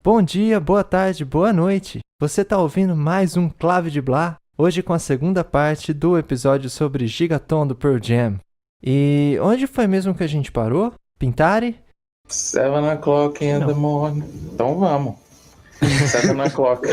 Bom dia, boa tarde, boa noite. Você está ouvindo mais um Clave de Blá, hoje com a segunda parte do episódio sobre Gigaton do Pearl Jam. E onde foi mesmo que a gente parou? Pintare? 7 o'clock in the morning. Então vamos. 7 o'clock.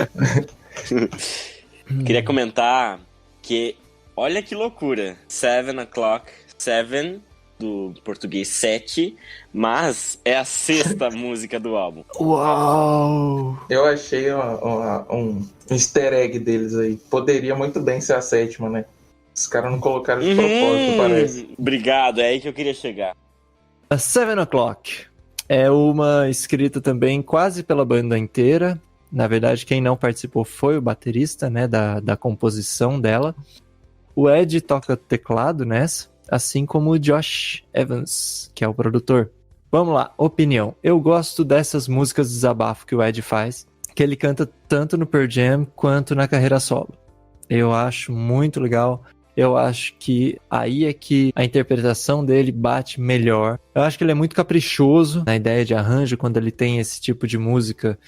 Queria comentar que, olha que loucura, 7 o'clock, 7 do português 7, mas é a sexta música do álbum. Uau! Eu achei um easter egg deles aí. Poderia muito bem ser a sétima, né? Os caras não colocaram de propósito, parece. Obrigado, é aí que eu queria chegar. A 7 O'Clock é uma escrita também quase pela banda inteira. Na verdade, quem não participou foi o baterista, né, da composição dela. O Ed toca teclado nessa, assim como o Josh Evans, que é o produtor. Vamos lá, opinião. Eu gosto dessas músicas de desabafo que o Ed faz, que ele canta tanto no Pearl Jam quanto na carreira solo. Eu acho muito legal. Eu acho que aí é que a interpretação dele bate melhor. Eu acho que ele é muito caprichoso na ideia de arranjo quando ele tem esse tipo de música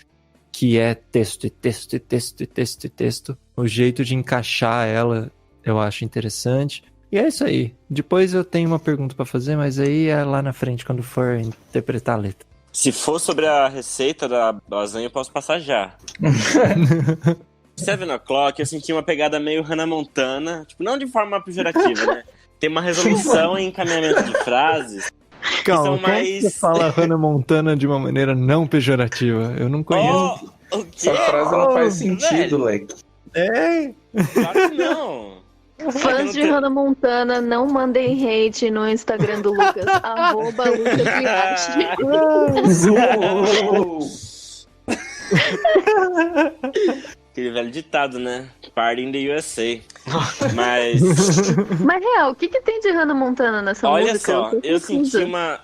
que é texto e texto e texto e texto e texto. O jeito de encaixar ela eu acho interessante. E é isso aí. Depois eu tenho uma pergunta pra fazer, mas aí é lá na frente, quando for interpretar a letra. Se for sobre a receita da lasanha, eu posso passar já. 7 O'Clock, eu senti uma pegada meio Hannah Montana, tipo, não de forma pejorativa, né? Tem uma resolução e encaminhamento de frases. Calma, são como mais... você fala Hannah Montana de uma maneira não pejorativa? Eu não conheço. Oh, o quê? Essa frase não faz sentido, velho. Leque. É? Claro que não. Fãs de Hannah Montana, não mandem hate no Instagram do Lucas. @LucasViache. Aquele velho ditado, né? Party in the USA. Mas, Mas real, o que tem de Hannah Montana nessa olha música? só, tô eu confusa. senti uma...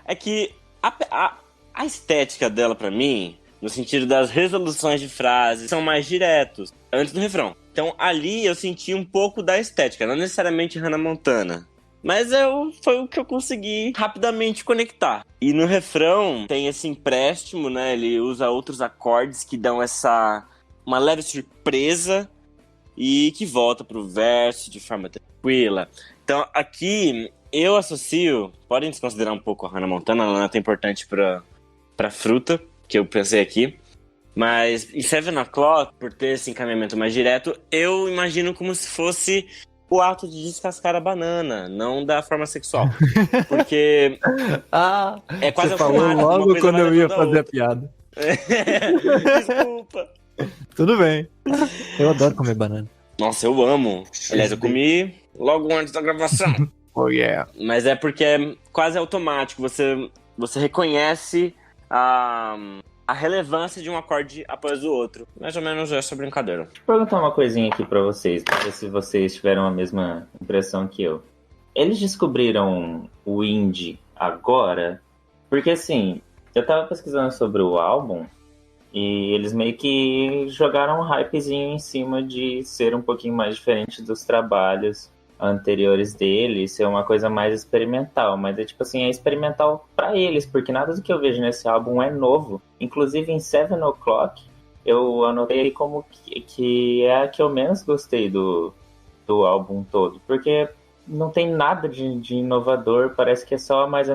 É que a estética dela, pra mim, no sentido das resoluções de frases, são mais diretos, antes do refrão. Então, ali eu senti um pouco da estética, não necessariamente Hannah Montana. Mas foi o que eu consegui rapidamente conectar. E no refrão tem esse empréstimo, né? Ele usa outros acordes que dão uma leve surpresa e que volta pro verso de forma tranquila. Então, aqui eu associo, podem desconsiderar um pouco a Hannah Montana, ela não é tão importante pra fruta, que eu pensei aqui. Mas em 7 O'Clock, por ter esse encaminhamento mais direto, eu imagino como se fosse o ato de descascar a banana, não da forma sexual. Porque é quase você falou automático, uma logo coisa quando vai eu ia levando a fazer a outra. piada. Desculpa. Tudo bem. Eu adoro comer banana. Nossa, eu amo. Aliás, eu comi logo antes da gravação. Oh yeah. Mas é porque é quase automático. Você reconhece a relevância de um acorde após o outro. Mais ou menos essa brincadeira. Deixa eu perguntar uma coisinha aqui pra vocês, pra ver se vocês tiveram a mesma impressão que eu. Eles descobriram o indie agora? Porque assim, eu tava pesquisando sobre o álbum e eles meio que jogaram um hypezinho em cima de ser um pouquinho mais diferente dos trabalhos anteriores dele, ser uma coisa mais experimental, mas é tipo assim, é experimental pra eles, porque nada do que eu vejo nesse álbum é novo. Inclusive em 7 O'Clock eu anotei como que é a que eu menos gostei do álbum todo, porque não tem nada de inovador, parece que é só mais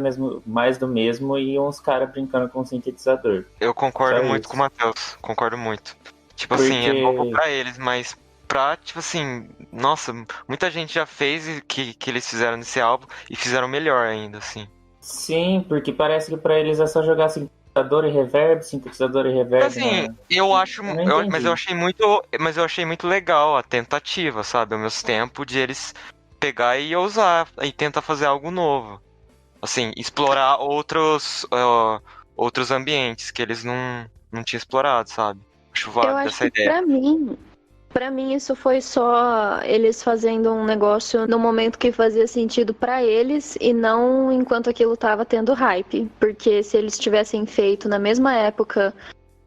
do mesmo e uns caras brincando com sintetizador. Eu concordo Só muito isso. com o Matheus, concordo muito. Tipo Porque- assim, é novo pra eles, mas pra, tipo assim, nossa, muita gente já fez que eles fizeram nesse álbum e fizeram melhor ainda, assim. Sim, porque parece que pra eles é só jogar sintetizador e reverb. Assim, né? eu acho, Eu não entendi. mas eu achei muito legal a tentativa, sabe? Ao mesmo tempo de eles pegar e usar e tentar fazer algo novo. Assim, explorar outros ambientes que eles não tinham explorado, sabe? Acho Eu válida acho essa que ideia. pra mim isso foi só eles fazendo um negócio no momento que fazia sentido pra eles e não enquanto aquilo tava tendo hype. Porque se eles tivessem feito na mesma época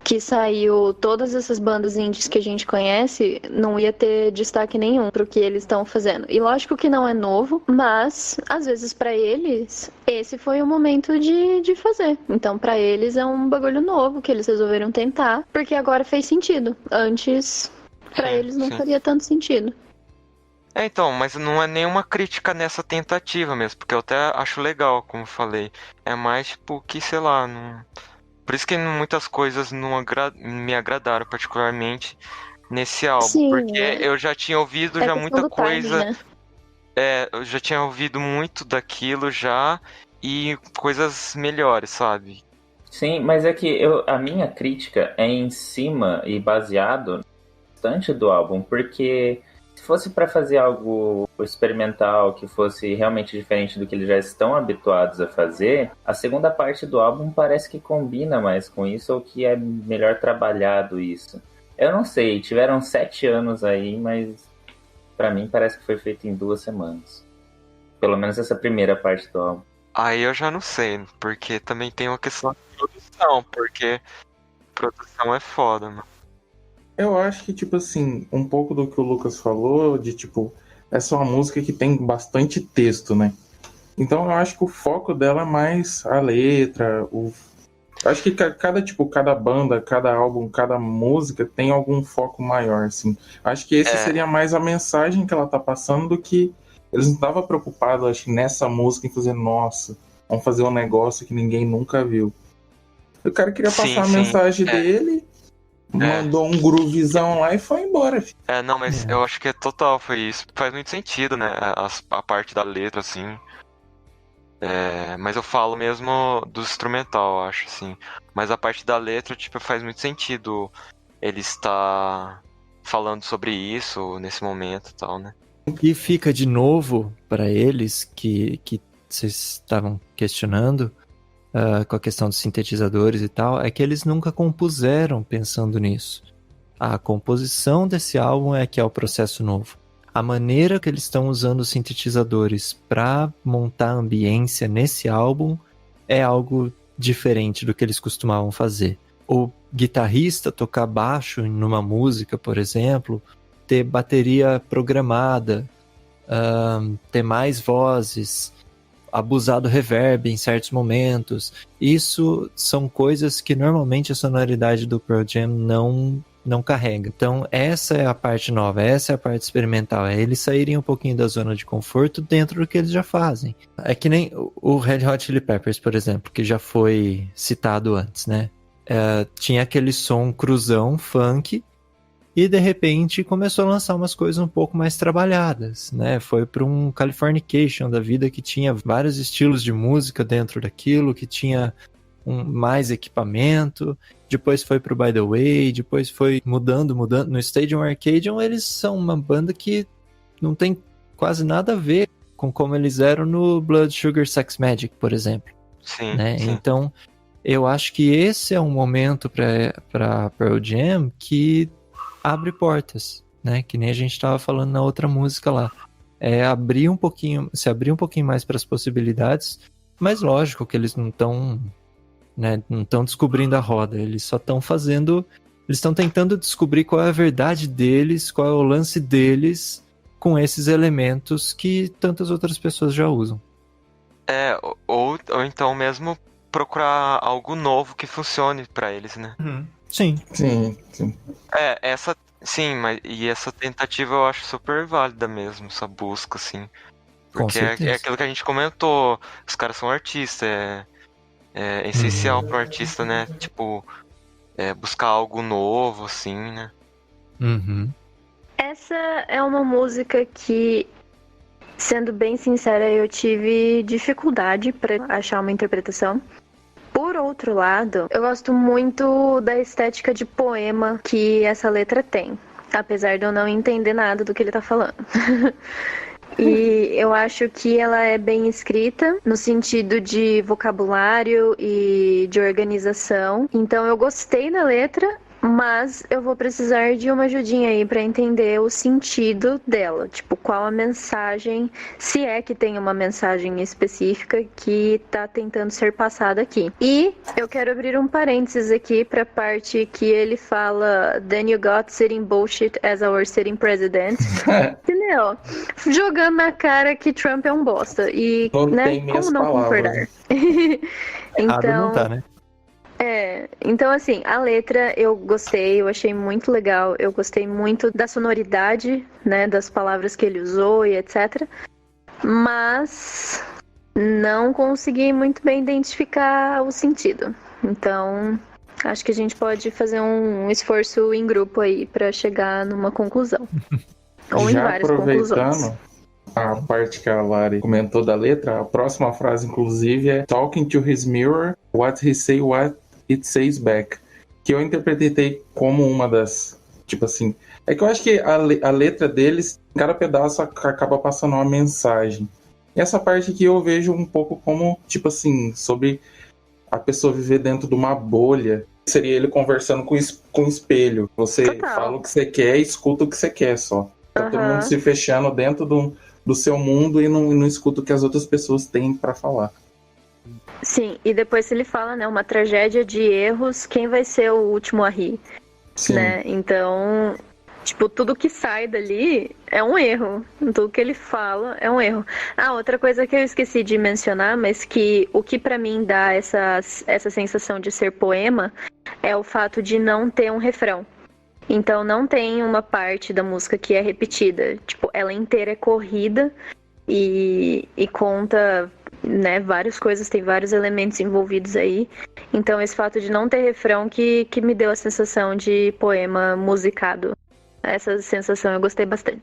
que saiu todas essas bandas indies que a gente conhece, não ia ter destaque nenhum pro que eles estão fazendo. E lógico que não é novo, mas às vezes pra eles, esse foi o momento de fazer. Então pra eles é um bagulho novo que eles resolveram tentar, porque agora fez sentido. Antes, pra eles não faria tanto sentido. Então, mas não é nenhuma crítica nessa tentativa mesmo, porque eu até acho legal, como eu falei. É mais tipo que, sei lá, não... Por isso que muitas coisas não me agradaram particularmente nesse álbum. Sim, porque eu já tinha ouvido já muita coisa. Timing, né? Eu já tinha ouvido muito daquilo já e coisas melhores, sabe? Sim, mas é que a minha crítica é em cima e baseado bastante do álbum, porque se fosse para fazer algo experimental, que fosse realmente diferente do que eles já estão habituados a fazer, a segunda parte do álbum parece que combina mais com isso, ou que é melhor trabalhado isso. Eu não sei, tiveram 7 anos aí, mas para mim parece que foi feito em 2 semanas. Pelo menos essa primeira parte do álbum. Aí eu já não sei, porque também tem uma questão de produção, porque produção é foda, mano. Eu acho que, tipo assim, um pouco do que o Lucas falou, de tipo, essa é uma música que tem bastante texto, né? Então eu acho que o foco dela é mais a letra, eu acho que cada banda, cada álbum, cada música tem algum foco maior, assim. Acho que esse seria mais a mensagem que ela tá passando do que eles não estavam preocupados, acho que nessa música, em fazer, nossa, vamos fazer um negócio que ninguém nunca viu. O cara queria passar a mensagem dele, mandou um groovizão lá e foi embora. Filho. Não, mas eu acho que total foi isso. Faz muito sentido, né? A parte da letra, assim. Mas eu falo mesmo do instrumental, eu acho, assim. Mas a parte da letra, tipo, faz muito sentido ele estar falando sobre isso nesse momento e tal, né? E fica de novo para eles que vocês estavam questionando com a questão dos sintetizadores e tal, é que eles nunca compuseram pensando nisso. A composição desse álbum é que é o processo novo. A maneira que eles estão usando os sintetizadores para montar a ambiência nesse álbum é algo diferente do que eles costumavam fazer. O guitarrista tocar baixo numa música, por exemplo, ter bateria programada, ter mais vozes, abusar do reverb em certos momentos. Isso são coisas que normalmente a sonoridade do Pearl Jam não carrega. Então essa é a parte nova, essa é a parte experimental, é eles saírem um pouquinho da zona de conforto dentro do que eles já fazem. É que nem o Red Hot Chili Peppers, por exemplo, que já foi citado antes, né? Tinha aquele som cruzão, funk, e de repente começou a lançar umas coisas um pouco mais trabalhadas, né? Foi para um Californication da vida que tinha vários estilos de música dentro daquilo, que tinha mais equipamento. Depois foi pro By The Way, depois foi mudando. No Stadium Arcadium eles são uma banda que não tem quase nada a ver com como eles eram no Blood Sugar Sex Magik, por exemplo. Sim, né? sim. Então, eu acho que esse é um momento para Pearl Jam que abre portas, né? Que nem a gente estava falando na outra música lá. Se abrir um pouquinho mais para as possibilidades, mas lógico que eles não estão, né, não estão descobrindo a roda, eles só estão fazendo, eles estão tentando descobrir qual é a verdade deles, qual é o lance deles com esses elementos que tantas outras pessoas já usam. Ou então mesmo procurar algo novo que funcione pra eles, né? Sim. Essa tentativa eu acho super válida mesmo, essa busca, assim. Porque é aquilo que a gente comentou, os caras são artistas, é essencial pro artista, né? Tipo, buscar algo novo, assim, né? Uhum. Essa é uma música que, sendo bem sincera, eu tive dificuldade para achar uma interpretação. Por outro lado, eu gosto muito da estética de poema que essa letra tem, apesar de eu não entender nada do que ele tá falando. E eu acho que ela é bem escrita, no sentido de vocabulário e de organização. Então eu gostei da letra Mas eu vou precisar de uma ajudinha aí pra entender o sentido dela. Tipo, qual a mensagem, se é que tem uma mensagem específica que tá tentando ser passada aqui. E eu quero abrir um parênteses aqui pra parte que ele fala "Then you got sitting bullshit as our sitting president". Entendeu? Jogando na cara que Trump é um bosta. E, Não né, tem minhas como não palavras, concordar? né? Errado não Então, tá, né? então assim, a letra eu gostei, eu achei muito legal, eu gostei muito da sonoridade, né, das palavras que ele usou e etc. Mas não consegui muito bem identificar o sentido. Então, acho que a gente pode fazer um esforço em grupo aí pra chegar numa conclusão. Ou em Já várias conclusões. aproveitando a parte que a Lari comentou da letra, a próxima frase, inclusive, é "Talking to his mirror, what he say, what it says back", que eu interpretei como uma das, tipo assim, é que eu acho que a letra deles, cada pedaço acaba passando uma mensagem. E essa parte aqui eu vejo um pouco como, tipo assim, sobre a pessoa viver dentro de uma bolha. Seria ele conversando com o espelho. Você Total. fala o que você quer e escuta o que você quer só. Tá todo mundo se fechando dentro do seu mundo e não escuta o que as outras pessoas têm pra falar. Sim, e depois ele fala, né, uma tragédia de erros, quem vai ser o último a rir? Sim. Né? Então, tipo, tudo que sai dali é um erro. Tudo que ele fala é um erro. Ah, outra coisa que eu esqueci de mencionar, mas que o que pra mim dá essa sensação de ser poema é o fato de não ter um refrão. Então não tem uma parte da música que é repetida. Tipo, ela inteira é corrida e conta, né, várias coisas, tem vários elementos envolvidos aí. Então esse fato de não ter refrão que me deu a sensação de poema musicado. Essa sensação eu gostei bastante.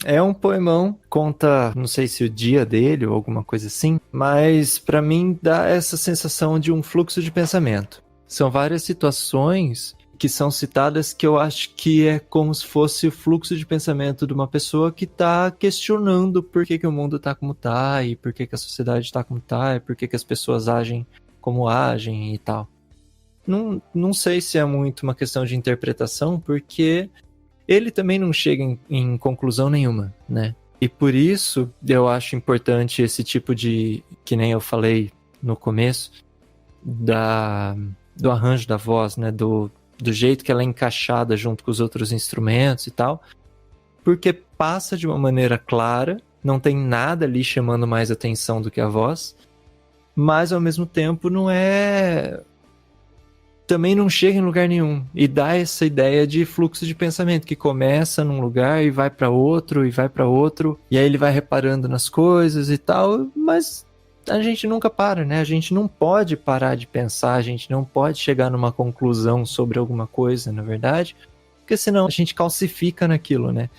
É um poemão, conta, não sei se o dia dele ou alguma coisa assim, mas pra mim dá essa sensação de um fluxo de pensamento. São várias situações que são citadas que eu acho que é como se fosse o fluxo de pensamento de uma pessoa que tá questionando por que o mundo tá como tá, e por que a sociedade tá como tá, e por que as pessoas agem como agem e tal. Não sei se é muito uma questão de interpretação, porque ele também não chega em conclusão nenhuma, né? E por isso eu acho importante esse tipo de, que nem eu falei no começo, do arranjo da voz, né? Do jeito que ela é encaixada junto com os outros instrumentos e tal, porque passa de uma maneira clara, não tem nada ali chamando mais atenção do que a voz, mas ao mesmo tempo também não chega em lugar nenhum, e dá essa ideia de fluxo de pensamento, que começa num lugar e vai para outro, e aí ele vai reparando nas coisas e tal, mas a gente nunca para, né? A gente não pode parar de pensar, a gente não pode chegar numa conclusão sobre alguma coisa, na verdade, porque senão a gente calcifica naquilo, né?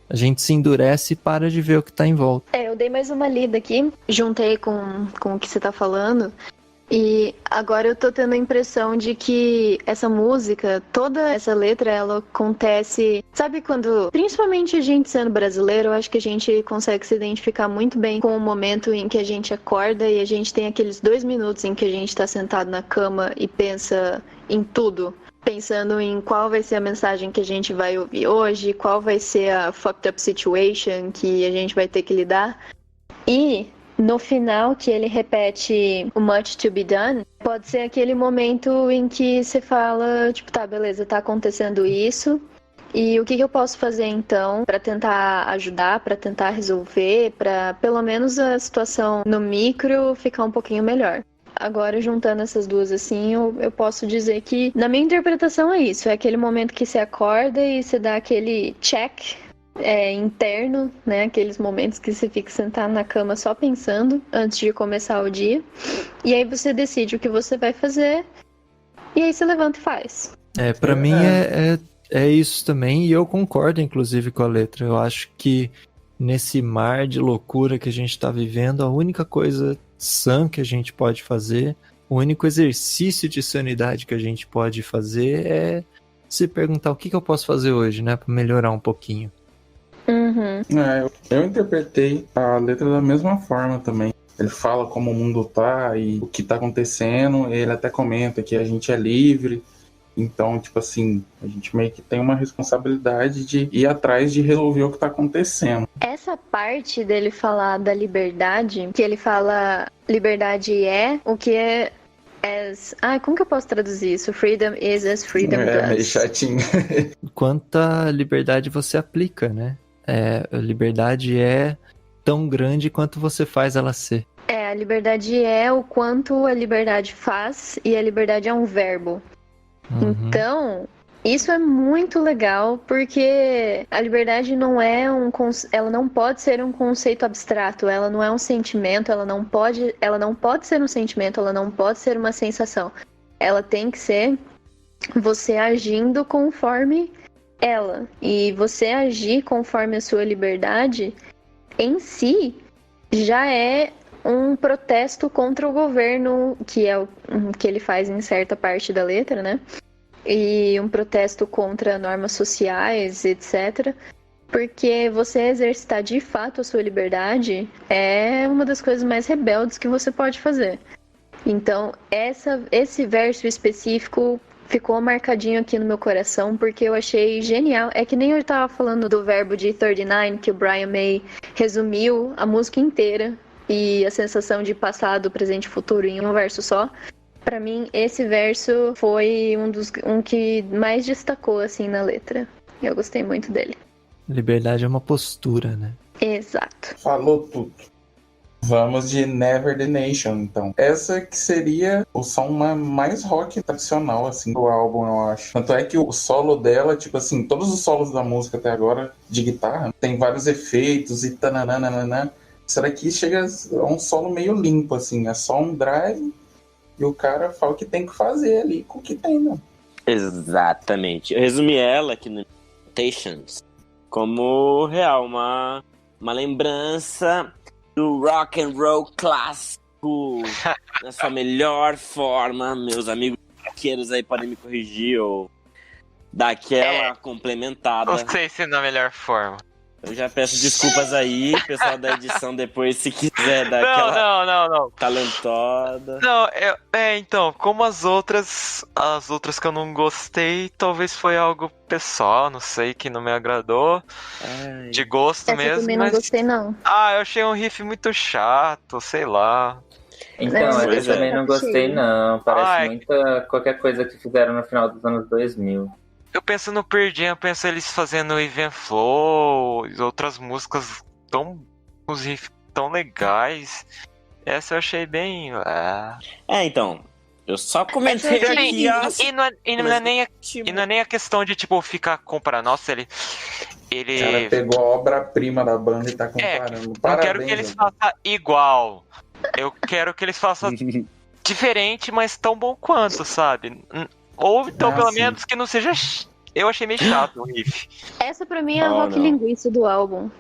A gente se endurece e para de ver o que tá em volta. Eu dei mais uma lida aqui, juntei com o que você tá falando, e agora eu tô tendo a impressão de que essa música, toda essa letra, ela acontece... Sabe quando, principalmente a gente sendo brasileiro, eu acho que a gente consegue se identificar muito bem com o momento em que a gente acorda e a gente tem aqueles 2 minutos em que a gente tá sentado na cama e pensa em tudo. Pensando em qual vai ser a mensagem que a gente vai ouvir hoje, qual vai ser a fucked up situation que a gente vai ter que lidar. E no final, que ele repete o much to be done, pode ser aquele momento em que você fala, tipo, tá, beleza, tá acontecendo isso, e o que eu posso fazer então pra tentar ajudar, pra tentar resolver, pra pelo menos a situação no micro ficar um pouquinho melhor. Agora, juntando essas duas assim, eu posso dizer que, na minha interpretação, é isso. É aquele momento que você acorda e você dá aquele check interno, né? Aqueles momentos que você fica sentado na cama só pensando antes de começar o dia. E aí você decide o que você vai fazer e aí você levanta e faz. Pra mim é isso também, e eu concordo, inclusive, com a letra. Eu acho que nesse mar de loucura que a gente tá vivendo, a única coisa sã que a gente pode fazer, o único exercício de sanidade que a gente pode fazer é se perguntar o que eu posso fazer hoje, né? Pra melhorar um pouquinho. Uhum. Eu interpretei a letra da mesma forma também. Ele fala como o mundo tá e o que tá acontecendo. Ele até comenta que a gente é livre. Então, tipo assim, a gente meio que tem uma responsabilidade de ir atrás de resolver o que tá acontecendo. Essa parte dele falar da liberdade, que ele fala liberdade é o que é as... como que eu posso traduzir isso? Freedom is as freedom É meio does. chatinho. Quanta liberdade você aplica, né? A liberdade é tão grande quanto você faz ela ser. A liberdade é o quanto a liberdade faz, e a liberdade é um verbo. Então, isso é muito legal, porque a liberdade não é ela não pode ser um conceito abstrato, ela não é um sentimento, ela não pode ser um sentimento, ela não pode ser uma sensação. Ela tem que ser você agindo conforme ela. E você agir conforme a sua liberdade em si já é um protesto contra o governo, que é o que ele faz em certa parte da letra, né? E um protesto contra normas sociais, etc. Porque você exercitar de fato a sua liberdade é uma das coisas mais rebeldes que você pode fazer. Então, esse verso específico ficou marcadinho aqui no meu coração, porque eu achei genial. É que nem eu tava falando do verbo de 39, que o Brian May resumiu a música inteira e a sensação de passado, presente e futuro em um verso só. Pra mim, esse verso foi um que mais destacou, assim, na letra. Eu gostei muito dele. Liberdade é uma postura, né? Exato. Falou tudo. Vamos de Never the Nation, então. Essa que seria o som mais rock tradicional, assim, do álbum, eu acho. Tanto é que o solo dela, tipo assim, todos os solos da música até agora, de guitarra, tem vários efeitos e tananana. Isso daqui chega a um solo meio limpo, assim. É só um drive e o cara fala o que tem que fazer ali com o que tem, né? Exatamente. Eu resumi ela aqui no Limitations como real, uma lembrança do rock and roll clássico na sua melhor forma. Meus amigos roqueiros aí podem me corrigir ou dar aquela complementada. Não sei se na melhor forma. Eu já peço desculpas aí, pessoal da edição, depois, se quiser dar aquela Não. talentoda. Não, então, como as outras que eu não gostei, talvez foi algo pessoal, não sei, que não me agradou. Ai. De gosto Essa mesmo, eu também mas... não gostei, não. eu achei um riff muito chato, sei lá. Então, eu Pois é. também não gostei, não. Parece Ai. muito qualquer coisa que fizeram no final dos anos 2000. Eu penso no Pearl Jam, eu penso eles fazendo Even Flow, outras músicas os riffs tão legais. Essa eu achei bem... Então, eu só comentei aqui, ó. E não é nem a questão de, tipo, ficar comparando. Nossa, ele... O cara pegou a obra-prima da banda e tá comparando. Não Parabéns, quero que eles façam igual. Eu quero que eles façam diferente, mas tão bom quanto, sabe? Ou então, pelo sim. menos, que não seja... Eu achei meio chato o riff. Essa pra mim é a Oh, rock não. linguiça do álbum.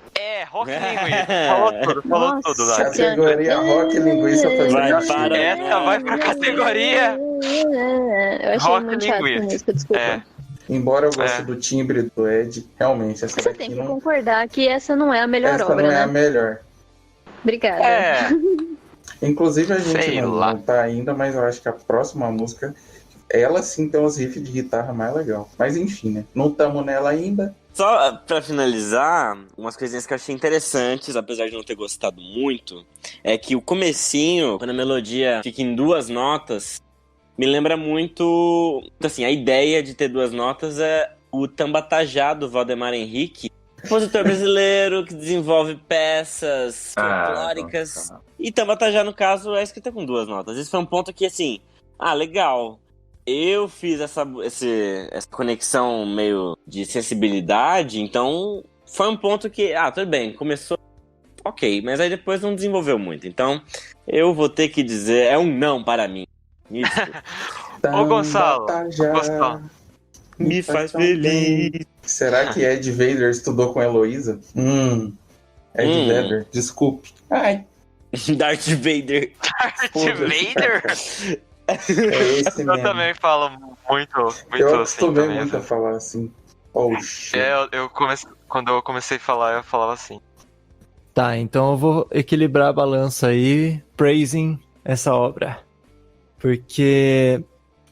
Rock linguiça. Falou Nossa tudo lá. Categoria rock linguiça pra Vai gente. para- Essa vai pra categoria Eu achei rock muito chato linguiça. a música, desculpa. Embora eu goste do timbre do Ed, realmente, essa Você daqui tem que não... concordar que essa não é a melhor Essa obra, não é né? a melhor. Obrigada. Inclusive, a gente Sei lá. não tá ainda, mas eu acho que a próxima música, ela sim tem uns riffs de guitarra mais legal. Mas enfim, né? Não tamo nela ainda. Só pra finalizar, umas coisinhas que eu achei interessantes, apesar de não ter gostado muito, é que o comecinho, quando a melodia fica em duas notas, me lembra muito... Assim, a ideia de ter duas notas é o Tambatajá do Valdemar Henrique, compositor brasileiro que desenvolve peças folclóricas. E Tambatajá, no caso, é escrita com duas notas. Isso foi um ponto que, assim, legal. Eu fiz essa conexão meio de sensibilidade, então foi um ponto que, tudo bem, começou ok, mas aí depois não desenvolveu muito. Então, eu vou ter que dizer, é um não para mim. Isso. Ô, Gonçalo. Tambatajá, Me faz feliz. Será que Ed Vader estudou com a Heloísa? Ed Vader, desculpe. Ai, Darth Vader. Darth Foda-se. Vader? é esse Eu mesmo. também falo muito Eu assim acostumei também. muito a falar assim. Oh, shit. Quando eu comecei a falar, eu falava assim. Tá, então eu vou equilibrar a balança aí, praising essa obra. Porque,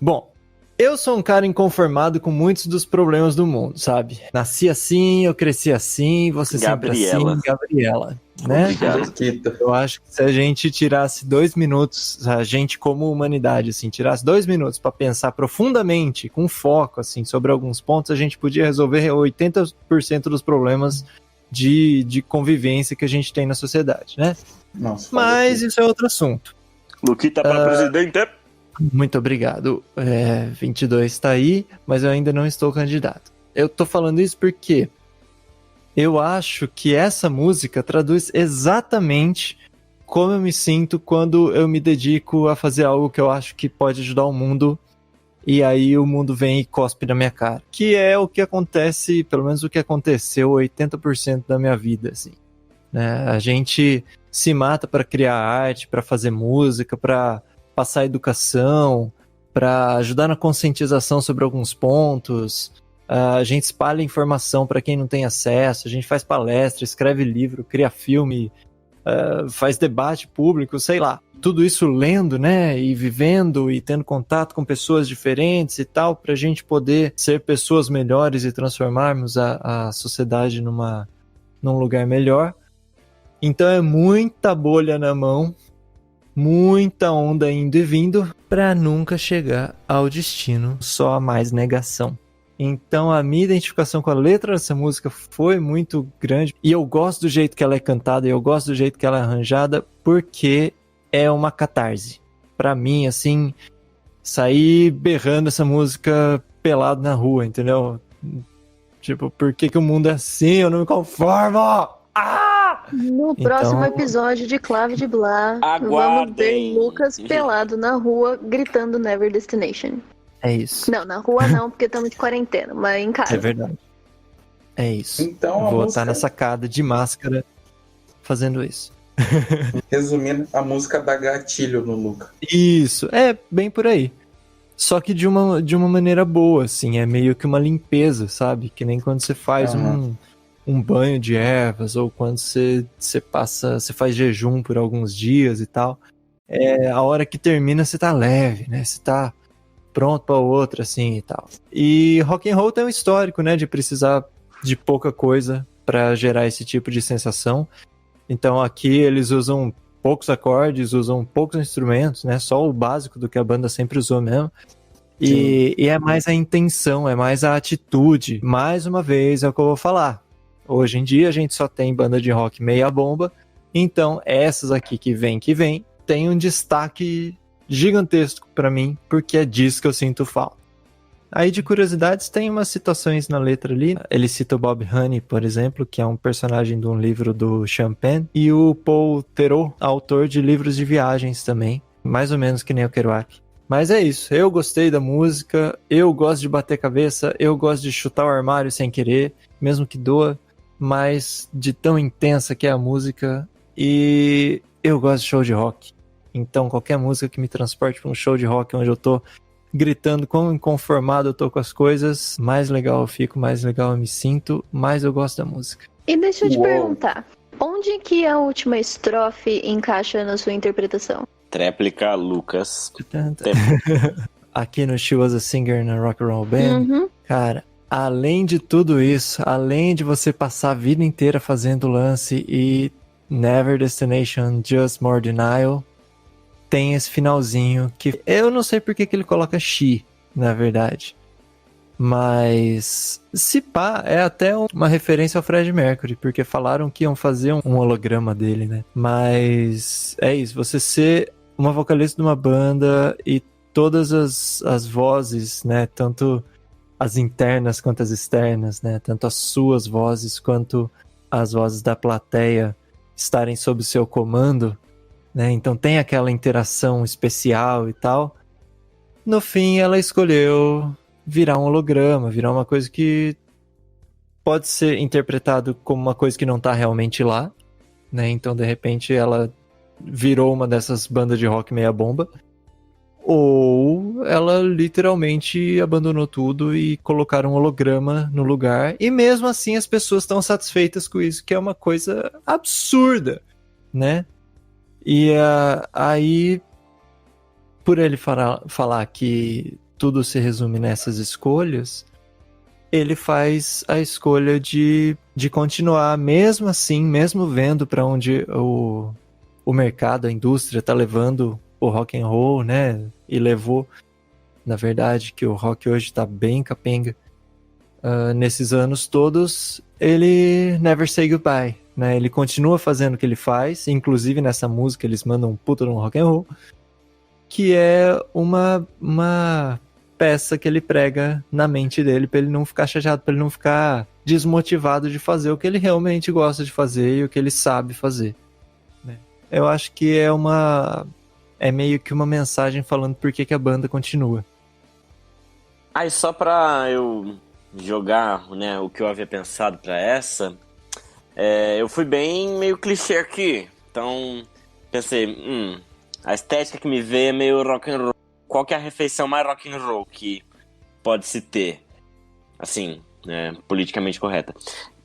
bom, Eu sou um cara inconformado com muitos dos problemas do mundo, sabe? Nasci assim, eu cresci assim, você Gabriela. sempre assim, Gabriela, né? Obrigado. Mesquita. Eu acho que se a gente tirasse 2 minutos, a gente como humanidade, assim, tirasse 2 minutos pra pensar profundamente, com foco, assim, sobre alguns pontos, a gente podia resolver 80% dos problemas de convivência que a gente tem na sociedade, né? Nossa, Mas isso é outro assunto. Luquita para presidente. Muito obrigado. 22 tá aí, mas eu ainda não estou candidato. Eu tô falando isso porque eu acho que essa música traduz exatamente como eu me sinto quando eu me dedico a fazer algo que eu acho que pode ajudar o mundo e aí o mundo vem e cospe na minha cara. Que é o que acontece, pelo menos o que aconteceu 80% da minha vida, assim. Né? A gente se mata para criar arte, para fazer música, para passar educação, para ajudar na conscientização sobre alguns pontos. A gente espalha informação para quem não tem acesso, a gente faz palestra, escreve livro, cria filme, faz debate público, sei lá. Tudo isso lendo, né, e vivendo e tendo contato com pessoas diferentes e tal, para a gente poder ser pessoas melhores e transformarmos a sociedade num lugar melhor. Então é muita bolha na mão, muita onda indo e vindo para nunca chegar ao destino, só a mais negação. Então a minha identificação com a letra dessa música foi muito grande e eu gosto do jeito que ela é cantada e eu gosto do jeito que ela é arranjada porque é uma catarse. Pra mim, assim, sair berrando essa música pelado na rua, entendeu? Tipo, por que o mundo é assim? Eu não me conformo! No próximo episódio de Clave de Blá, vamos ver Aguardem. Lucas pelado na rua gritando Never Destination. É isso. Não, na rua não, porque estamos de quarentena, mas em casa. É verdade. É isso. Então, a Vou música- estar na sacada de máscara fazendo isso. Resumindo, a música dá gatilho no Luca. Isso, é bem por aí. Só que de uma maneira boa, assim, é meio que uma limpeza, sabe? Que nem quando você faz um banho de ervas, ou quando você faz jejum por alguns dias e tal. A hora que termina você tá leve, né? Você tá pronto pra outra, assim, e tal. E rock and roll tem um histórico, né? De precisar de pouca coisa pra gerar esse tipo de sensação. Então aqui eles usam poucos acordes, usam poucos instrumentos, né? Só o básico do que a banda sempre usou mesmo. E é mais a intenção, é mais a atitude. Mais uma vez é o que eu vou falar. Hoje em dia a gente só tem banda de rock meia bomba. Então essas aqui que vem, tem um destaque gigantesco pra mim, porque é disso que eu sinto falta. Aí de curiosidades tem umas citações na letra ali. Ele cita o Bob Honey, por exemplo, que é um personagem de um livro do Champagne, e o Paul Theroux, autor de livros de viagens também, mais ou menos que nem o Kerouac. Mas é isso, eu gostei da música, eu gosto de bater cabeça, eu gosto de chutar o armário sem querer, mesmo que doa, mas de tão intensa que é a música, e eu gosto de show de rock. Então qualquer música que me transporte para um show de rock onde eu tô gritando quão inconformado eu tô com as coisas, mais legal eu fico, mais legal eu me sinto, mais eu gosto da música. E deixa eu te Uou. perguntar, onde que a última estrofe encaixa na sua interpretação? Tréplica Lucas. Aqui no She Was a Singer na Rock and Roll Band, Uhum. cara, além de tudo isso, além de você passar a vida inteira fazendo lance e Never Destination, Just More Denial, tem esse finalzinho que eu não sei por que ele coloca she, na verdade. Mas se pá, é até uma referência ao Freddie Mercury, porque falaram que iam fazer um holograma dele, né? Mas é isso, você ser uma vocalista de uma banda e todas as vozes, né? Tanto as internas quanto as externas, né? Tanto as suas vozes quanto as vozes da plateia estarem sob o seu comando, né? Então tem aquela interação especial e tal. No fim, ela escolheu virar um holograma, virar uma coisa que pode ser interpretado como uma coisa que não tá realmente lá, né? Então, de repente, ela virou uma dessas bandas de rock meia bomba, ou ela literalmente abandonou tudo e colocaram um holograma no lugar, e mesmo assim as pessoas estão satisfeitas com isso, que é uma coisa absurda, né? E aí, por ele falar que tudo se resume nessas escolhas, ele faz a escolha de continuar, mesmo assim, mesmo vendo para onde o mercado, a indústria está levando o rock and roll, né? E levou, na verdade, que o rock hoje está bem capenga. Nesses anos todos, ele never say goodbye, né? Ele continua fazendo o que ele faz, inclusive nessa música eles mandam um puta no rock and roll, que é uma peça que ele prega na mente dele pra ele não ficar chateado, pra ele não ficar desmotivado de fazer o que ele realmente gosta de fazer e o que ele sabe fazer, né? Eu acho que é meio que uma mensagem falando por que a banda continua. Aí só pra eu jogar, né, o que eu havia pensado pra essa, eu fui bem meio clichê aqui, então pensei, a estética que me veio é meio rock and roll. Qual que é a refeição mais rock and roll que pode se ter? Assim, né, politicamente correta.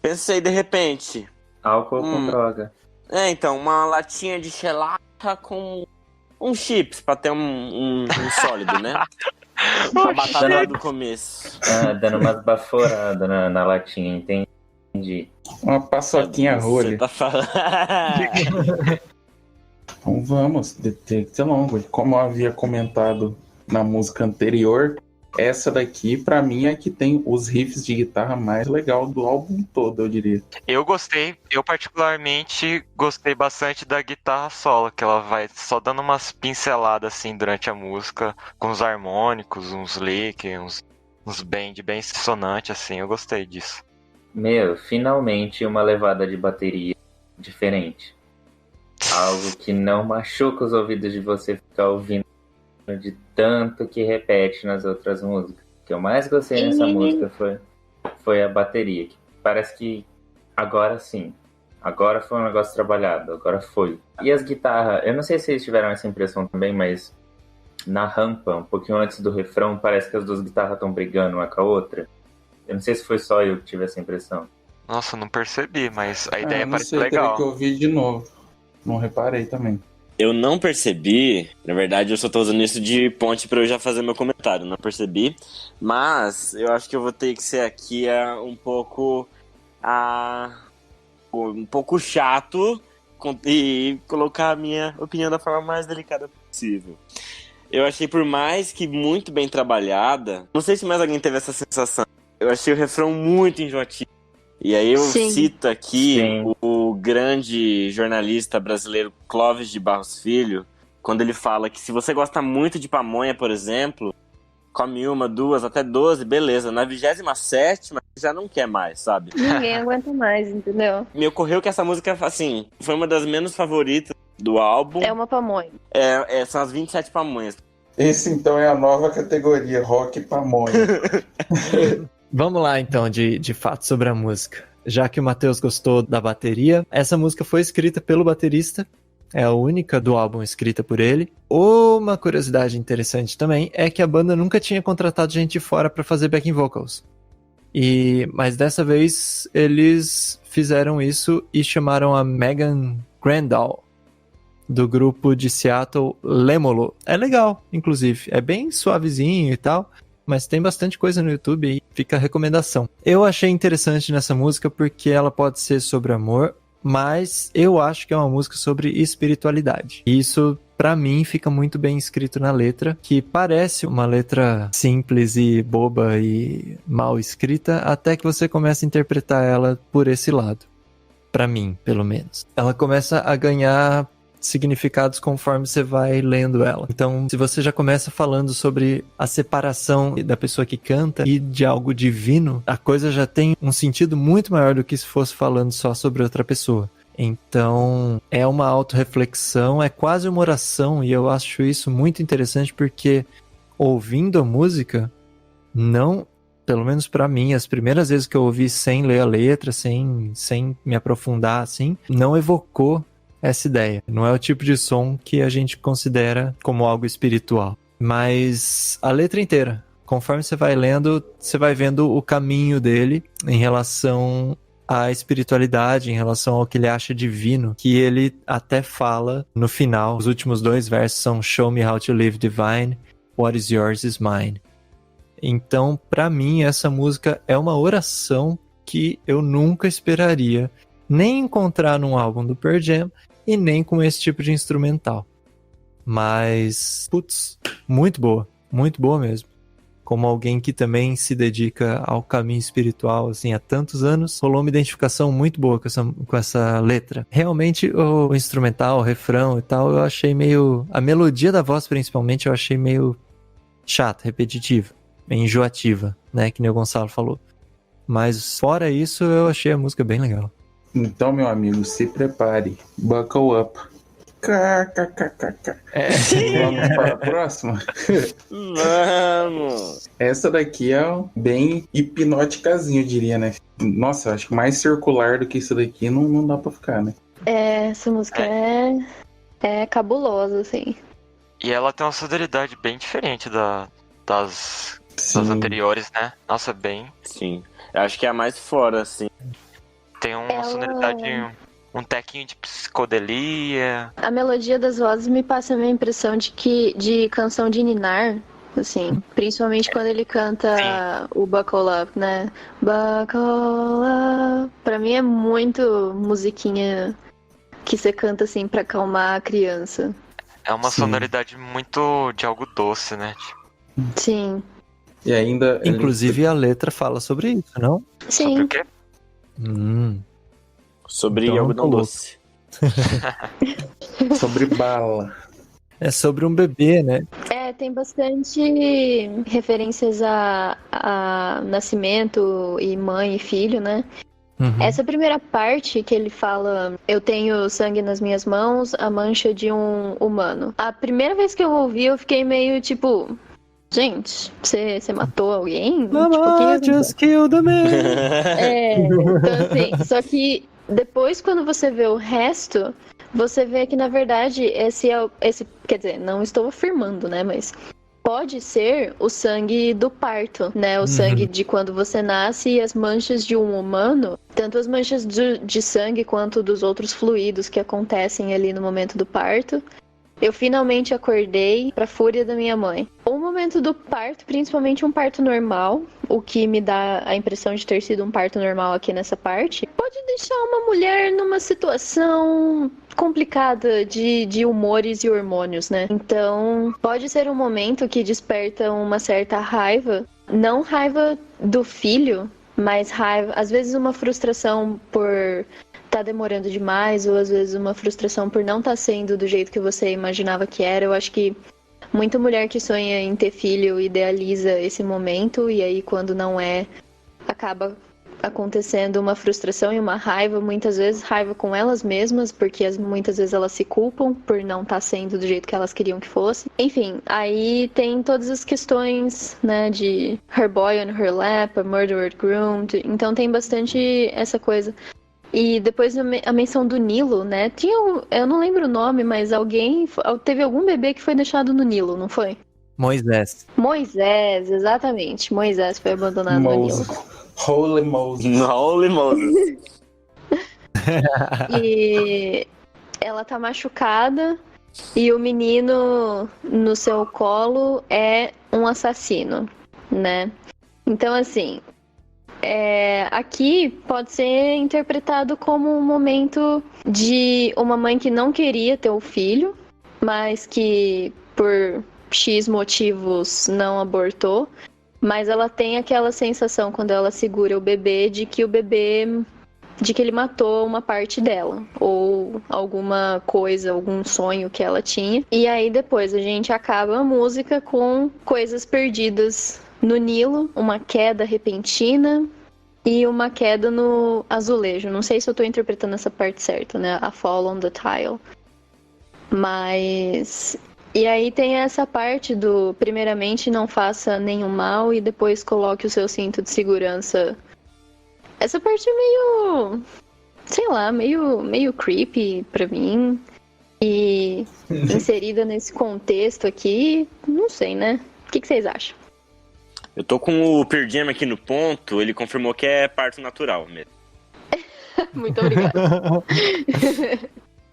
Pensei, de repente... Álcool com droga. Então, uma latinha de shellac com um chips, pra ter um sólido, né? Uma batata lá do começo. Dando umas baforadas na latinha, entendi. Uma paçoquinha rolha. Você tá falando... Então vamos, tem que ser longo. Como eu havia comentado na música anterior, essa daqui, pra mim, é que tem os riffs de guitarra mais legal do álbum todo, eu diria. Eu particularmente gostei bastante da guitarra solo, que ela vai só dando umas pinceladas assim durante a música, com os harmônicos, uns lick, uns bend bem dissonante assim, eu gostei disso. Meu, finalmente uma levada de bateria diferente. Algo que não machuca os ouvidos de você ficar ouvindo de tanto que repete nas outras músicas. O que eu mais gostei nessa música foi a bateria. Que parece que agora sim. Agora foi um negócio trabalhado. Agora foi. E as guitarras, eu não sei se vocês tiveram essa impressão também, mas na rampa, um pouquinho antes do refrão, parece que as duas guitarras estão brigando uma com a outra. Eu não sei se foi só eu que tive essa impressão. Nossa, não percebi, mas a ideia não parece sei, legal. Teria que eu ouvi de novo. Não reparei também. Eu não percebi, na verdade eu só tô usando isso de ponte pra eu já fazer meu comentário, não percebi, mas eu acho que eu vou ter que ser aqui um pouco chato e colocar a minha opinião da forma mais delicada possível. Eu achei, por mais que muito bem trabalhada, não sei se mais alguém teve essa sensação, eu achei o refrão muito enjoativo. E aí eu cito aqui o grande jornalista brasileiro Clóvis de Barros Filho, quando ele fala que se você gosta muito de pamonha, por exemplo, come 1, 2, até 12, beleza. Na 27ª já não quer mais, sabe? Ninguém aguenta mais, entendeu? Me ocorreu que essa música, assim, foi uma das menos favoritas do álbum. É uma pamonha. São as 27 pamonhas. Esse então é a nova categoria, rock pamonha. Vamos lá, então, de fato sobre a música. Já que o Matheus gostou da bateria, essa música foi escrita pelo baterista, é a única do álbum escrita por ele. Uma curiosidade interessante também é que a banda nunca tinha contratado gente de fora para fazer backing vocals. Mas dessa vez eles fizeram isso e chamaram a Megan Grandal, do grupo de Seattle Lemolo. É legal, inclusive, é bem suavezinho e tal. Mas tem bastante coisa no YouTube aí, fica a recomendação. Eu achei interessante nessa música porque ela pode ser sobre amor, mas eu acho que é uma música sobre espiritualidade. E isso, pra mim, fica muito bem escrito na letra, que parece uma letra simples e boba e mal escrita, até que você começa a interpretar ela por esse lado. Pra mim, pelo menos. Ela começa a ganhar significados conforme você vai lendo ela. Então, se você já começa falando sobre a separação da pessoa que canta e de algo divino, a coisa já tem um sentido muito maior do que se fosse falando só sobre outra pessoa. Então, é uma autorreflexão, é quase uma oração, e eu acho isso muito interessante porque, ouvindo a música, não, pelo menos pra mim, as primeiras vezes que eu ouvi sem ler a letra, sem me aprofundar assim, não evocou essa ideia. Não é o tipo de som que a gente considera como algo espiritual. Mas a letra inteira, conforme você vai lendo, você vai vendo o caminho dele em relação à espiritualidade, em relação ao que ele acha divino, que ele até fala no final. Os últimos 2 versos são Show me how to live divine, what is yours is mine. Então, pra mim, essa música é uma oração que eu nunca esperaria nem encontrar num álbum do Pearl Jam e nem com esse tipo de instrumental. Mas, putz, muito boa mesmo. Como alguém que também se dedica ao caminho espiritual, assim, há tantos anos, rolou uma identificação muito boa com essa letra. Realmente, o instrumental, o refrão e tal, eu achei meio... A melodia da voz, principalmente, eu achei meio chata, repetitiva, meio enjoativa, né, que nem o Gonçalo falou. Mas, fora isso, eu achei a música bem legal. Então, meu amigo, se prepare. Buckle up. Vamos para a próxima? Vamos! Essa daqui é bem hipnóticazinha, eu diria, né? Nossa, acho que mais circular do que isso daqui não dá pra ficar, né? Essa música é cabulosa, assim. E ela tem uma sonoridade bem diferente das Sim. anteriores, né? Nossa, bem. Sim. Eu acho que é a mais fora, assim. Tem uma sonoridade, um tequinho de psicodelia. A melodia das vozes me passa a minha impressão de canção de ninar, assim, principalmente quando ele canta o Buckle Up, né? Buckle Up. Pra mim é muito musiquinha que você canta assim pra acalmar a criança. É uma Sim. sonoridade muito de algo doce, né? Sim. E ainda... Inclusive, a letra fala sobre isso, não? Sobre Sim. o quê? Sobre Então, algodão tô doce. sobre bala. É sobre um bebê, né? Tem bastante referências a nascimento e mãe e filho, né? Uhum. Essa primeira parte que ele fala, eu tenho sangue nas minhas mãos, a mancha de um humano. A primeira vez que eu ouvi, eu fiquei meio tipo, gente, você matou alguém? Mama, Tipo, just killed the man. então assim, só que depois quando você vê o resto, você vê que na verdade esse quer dizer, não estou afirmando, né, mas pode ser o sangue do parto, né? O sangue de quando você nasce e as manchas de um humano, tanto as manchas de sangue quanto dos outros fluidos que acontecem ali no momento do parto. Eu finalmente acordei pra fúria da minha mãe. O momento do parto, principalmente um parto normal, o que me dá a impressão de ter sido um parto normal aqui nessa parte, pode deixar uma mulher numa situação complicada de humores e hormônios, né? Então, pode ser um momento que desperta uma certa raiva, não raiva do filho, mas raiva, às vezes uma frustração por tá demorando demais, ou às vezes uma frustração por não estar sendo do jeito que você imaginava que era. Eu acho que muita mulher que sonha em ter filho idealiza esse momento, e aí quando não é, acaba acontecendo uma frustração e uma raiva, muitas vezes raiva com elas mesmas, porque muitas vezes elas se culpam por não estar sendo do jeito que elas queriam que fosse. Enfim, aí tem todas as questões, né, de her boy on her lap, a murdered groomed, então tem bastante essa coisa. E depois a menção do Nilo, né? Eu não lembro o nome, mas teve algum bebê que foi deixado no Nilo, não foi? Moisés. Moisés, exatamente. Moisés foi abandonado no Nilo. Holy Moses. Holy Moses. E ela tá machucada e o menino no seu colo é um assassino, né? Então, assim, aqui pode ser interpretado como um momento de uma mãe que não queria ter o filho, mas que por X motivos não abortou, mas ela tem aquela sensação quando ela segura o bebê de que ele matou uma parte dela, ou alguma coisa, algum sonho que ela tinha. E aí depois a gente acaba a música com coisas perdidas no Nilo, uma queda repentina e uma queda no azulejo. Não sei se eu tô interpretando essa parte certa, né? A fall on the tile. Mas... E aí tem essa parte do, primeiramente, não faça nenhum mal e depois coloque o seu cinto de segurança. Essa parte é meio... sei lá, meio creepy pra mim. E inserida nesse contexto aqui, não sei, né? O que vocês acham? Eu tô com o Pearl Jam aqui no ponto, ele confirmou que é parto natural mesmo. Muito obrigada.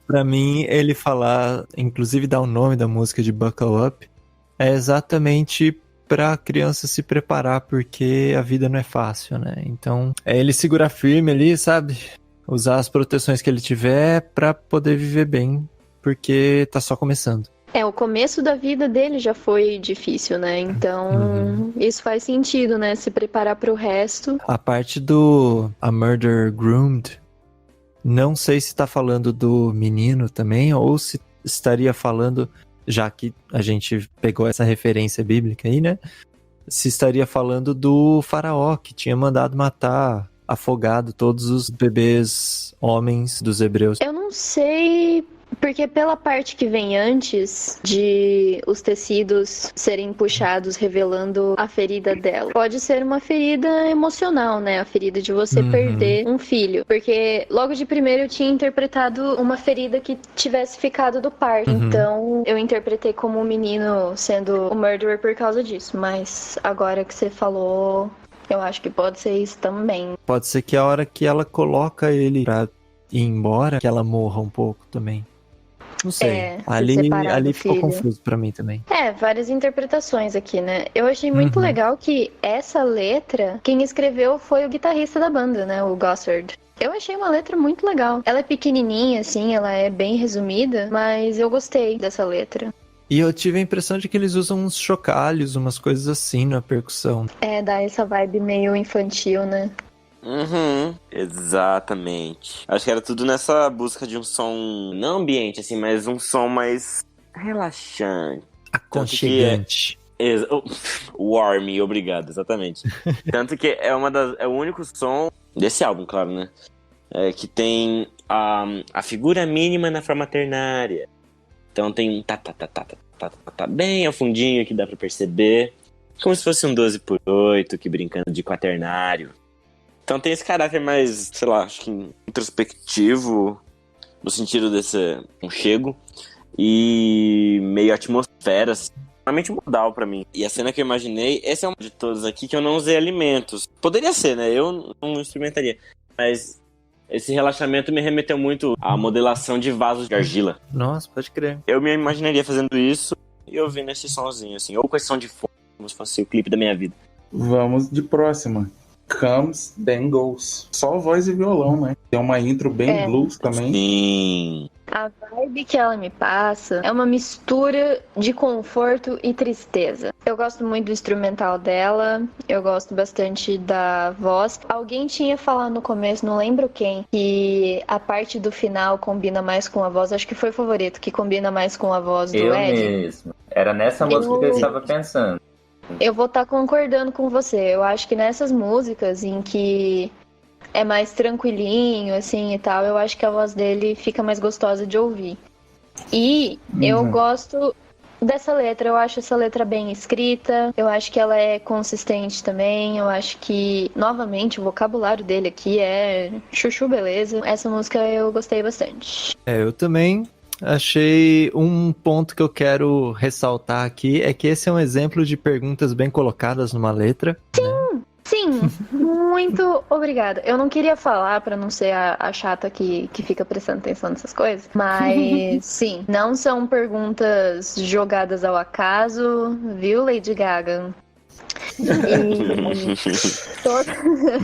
Pra mim, ele falar, inclusive dar o nome da música de Buckle Up, é exatamente pra criança se preparar, porque a vida não é fácil, né? Então, é ele segurar firme ali, sabe? Usar as proteções que ele tiver pra poder viver bem, porque tá só começando. O começo da vida dele já foi difícil, né? Então, isso faz sentido, né? Se preparar pro resto. A parte do A Murder Groomed, não sei se tá falando do menino também, ou se estaria falando, já que a gente pegou essa referência bíblica aí, né? Se estaria falando do faraó, que tinha mandado matar, afogado todos os bebês homens dos hebreus. Eu não sei, porque pela parte que vem antes de os tecidos serem puxados revelando a ferida dela, pode ser uma ferida emocional, né? A ferida de você perder um filho. Porque logo de primeiro eu tinha interpretado uma ferida que tivesse ficado do parto. Então eu interpretei como um menino sendo o murderer por causa disso. Mas agora que você falou, eu acho que pode ser isso também. Pode ser que a hora que ela coloca ele pra ir embora, que ela morra um pouco também. Não sei. Ali ficou confuso pra mim também. Várias interpretações aqui, né? Eu achei muito legal que essa letra, quem escreveu foi o guitarrista da banda, né? O Gossard. Eu achei uma letra muito legal. Ela é pequenininha, assim, ela é bem resumida, mas eu gostei dessa letra. E eu tive a impressão de que eles usam uns chocalhos, umas coisas assim na percussão. Dá essa vibe meio infantil, né? Exatamente. Acho que era tudo nessa busca de um som, não ambiente, assim, mas um som mais relaxante. Aconchegante. Warm, obrigado, exatamente. Tanto que é o único som desse álbum, claro, né? Que tem a figura mínima na forma ternária. Então tem um tá bem ao fundinho que dá pra perceber. Como se fosse um 12/8 que brincando de quaternário. Então tem esse caráter mais, sei lá, acho que introspectivo, no sentido desse aconchego, e meio atmosfera, assim, realmente modal pra mim. E a cena que eu imaginei, esse é um de todos aqui que eu não usei alimentos. Poderia ser, né? Eu não experimentaria. Mas esse relaxamento me remeteu muito à modelação de vasos de argila. Nossa, pode crer. Eu me imaginaria fazendo isso e ouvindo esse somzinho, assim, ou com esse som de fundo, como se fosse o clipe da minha vida. Vamos de próxima. Comes, Then Goes. Só voz e violão, né? Tem uma intro bem blues também. Sim. A vibe que ela me passa é uma mistura de conforto e tristeza. Eu gosto muito do instrumental dela, eu gosto bastante da voz. Alguém tinha falado no começo, não lembro quem, que a parte do final combina mais com a voz. Acho que foi o Favorito que combina mais com a voz do Ed. Eu mesmo. Era nessa música que eu estava pensando. Eu vou estar concordando com você. Eu acho que nessas músicas em que é mais tranquilinho, assim, e tal, eu acho que a voz dele fica mais gostosa de ouvir. E eu gosto dessa letra. Eu acho essa letra bem escrita. Eu acho que ela é consistente também. Eu acho que, novamente, o vocabulário dele aqui é chuchu beleza. Essa música eu gostei bastante. Eu também. Achei um ponto que eu quero ressaltar aqui, é que esse é um exemplo de perguntas bem colocadas numa letra. Sim, muito obrigada. Eu não queria falar pra não ser a chata que fica prestando atenção nessas coisas, mas sim, não são perguntas jogadas ao acaso, viu, Lady Gaga?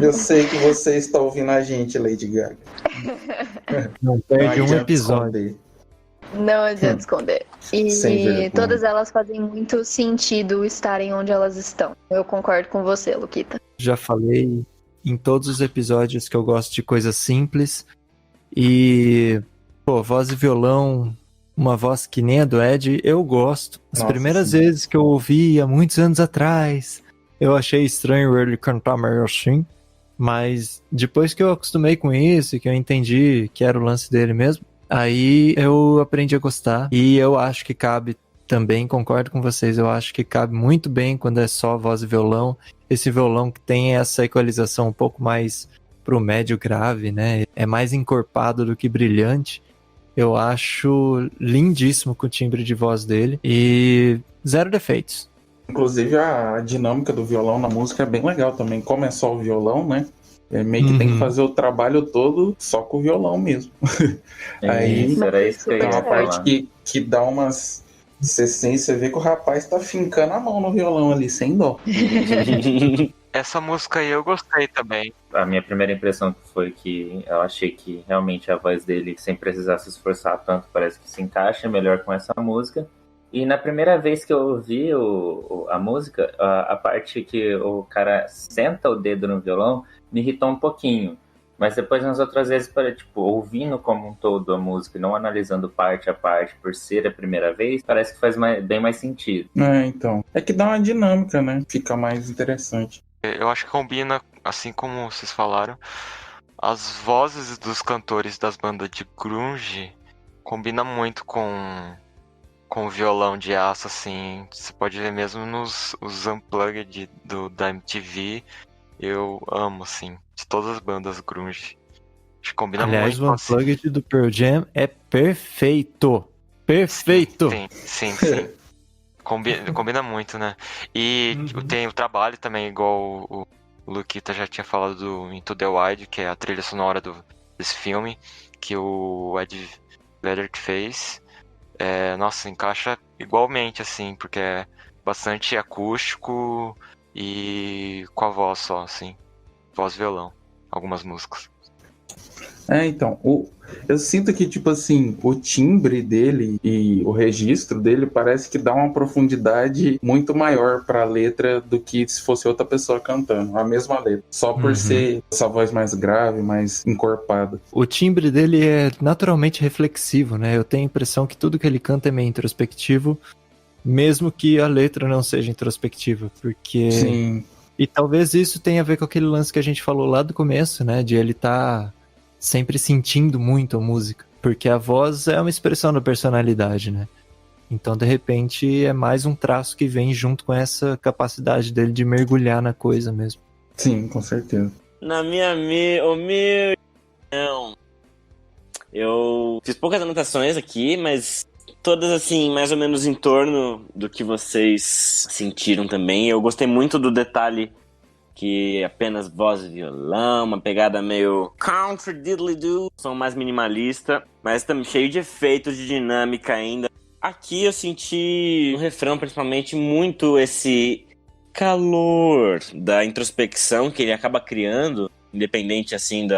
Eu sei que você está ouvindo a gente, Lady Gaga. Não perde um episódio. Esconder. Não adianta esconder. E todas elas fazem muito sentido estarem onde elas estão. Eu concordo com você, Luquita. Já falei em todos os episódios que eu gosto de coisas simples. E, voz e violão, uma voz que nem a do Ed, eu gosto. As primeiras vezes que eu ouvi, há muitos anos atrás, eu achei estranho ele cantar meio assim. Mas depois que eu acostumei com isso, que eu entendi que era o lance dele mesmo, aí eu aprendi a gostar. E eu acho que cabe também, concordo com vocês, eu acho que cabe muito bem quando é só voz e violão. Esse violão que tem essa equalização um pouco mais pro médio grave, né? É mais encorpado do que brilhante. Eu acho lindíssimo com o timbre de voz dele. E zero defeitos. Inclusive a dinâmica do violão na música é bem legal também. Como é só o violão, né? Meio que tem que fazer o trabalho todo só com o violão mesmo. Aí era isso que eu tem ia uma falar. parte que dá umas Você vê que o rapaz tá fincando a mão no violão ali, sem dó. Essa música aí eu gostei também. A minha primeira impressão foi que eu achei que realmente a voz dele, sem precisar se esforçar tanto, parece que se encaixa melhor com essa música. E na primeira vez que eu ouvi a música, a parte que o cara senta o dedo no violão me irritou um pouquinho. Mas depois, nas outras vezes, ouvindo como um todo a música e não analisando parte a parte por ser a primeira vez, parece que faz bem mais sentido. Então. É que dá uma dinâmica, né? Fica mais interessante. Eu acho que combina, assim como vocês falaram, as vozes dos cantores das bandas de grunge combina muito com o violão de aço, assim. Você pode ver mesmo nos os unplugged da MTV. Eu amo, assim, de todas as bandas grunge. Acho que combina Aliás, muito. o Unplugged do Pearl Jam é perfeito. Perfeito! Sim. Combina muito, né? E tem o trabalho também, igual o Luquita já tinha falado do Into the Wild, que é a trilha sonora desse filme, que o Ed Vedder fez. Nossa, encaixa igualmente, assim, porque é bastante acústico e com a voz só, assim. Voz e violão, algumas músicas. Então, eu sinto que, tipo assim, o timbre dele e o registro dele parece que dá uma profundidade muito maior pra letra do que se fosse outra pessoa cantando, a mesma letra. Só por ser essa voz mais grave, mais encorpada. O timbre dele é naturalmente reflexivo, né? Eu tenho a impressão que tudo que ele canta é meio introspectivo, mesmo que a letra não seja introspectiva, porque... Sim. E talvez isso tenha a ver com aquele lance que a gente falou lá do começo, né? De ele estar sempre sentindo muito a música. Porque a voz é uma expressão da personalidade, né? Então, de repente, é mais um traço que vem junto com essa capacidade dele de mergulhar na coisa mesmo. Sim, com certeza. Na minha opinião, eu fiz poucas anotações aqui, mas todas, assim, mais ou menos em torno do que vocês sentiram também. Eu gostei muito do detalhe que apenas voz e violão, uma pegada meio country diddly-doo, som mais minimalista, mas também cheio de efeitos, de dinâmica ainda. Aqui eu senti no refrão, principalmente, muito esse calor da introspecção que ele acaba criando, independente, assim,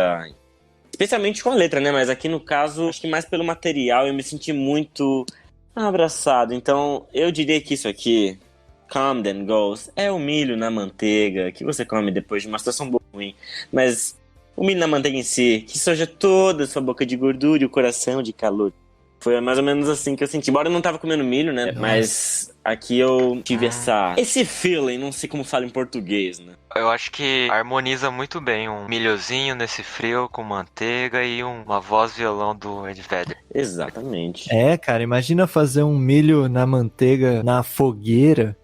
especialmente com a letra, né? Mas aqui, no caso, acho que mais pelo material, eu me senti muito abraçado. Então, eu diria que isso aqui, Come Then Goes, é o milho na manteiga que você come depois de uma situação boa ou ruim. Mas o milho na manteiga em si, que soja toda a sua boca de gordura e o coração de calor. Foi mais ou menos assim que eu senti. Embora eu não tava comendo milho, né? Mas aqui eu tive esse feeling, não sei como fala em português, né? Eu acho que harmoniza muito bem um milhozinho nesse frio com manteiga e uma voz violão do Ed Vedder. Exatamente. Cara, imagina fazer um milho na manteiga na fogueira.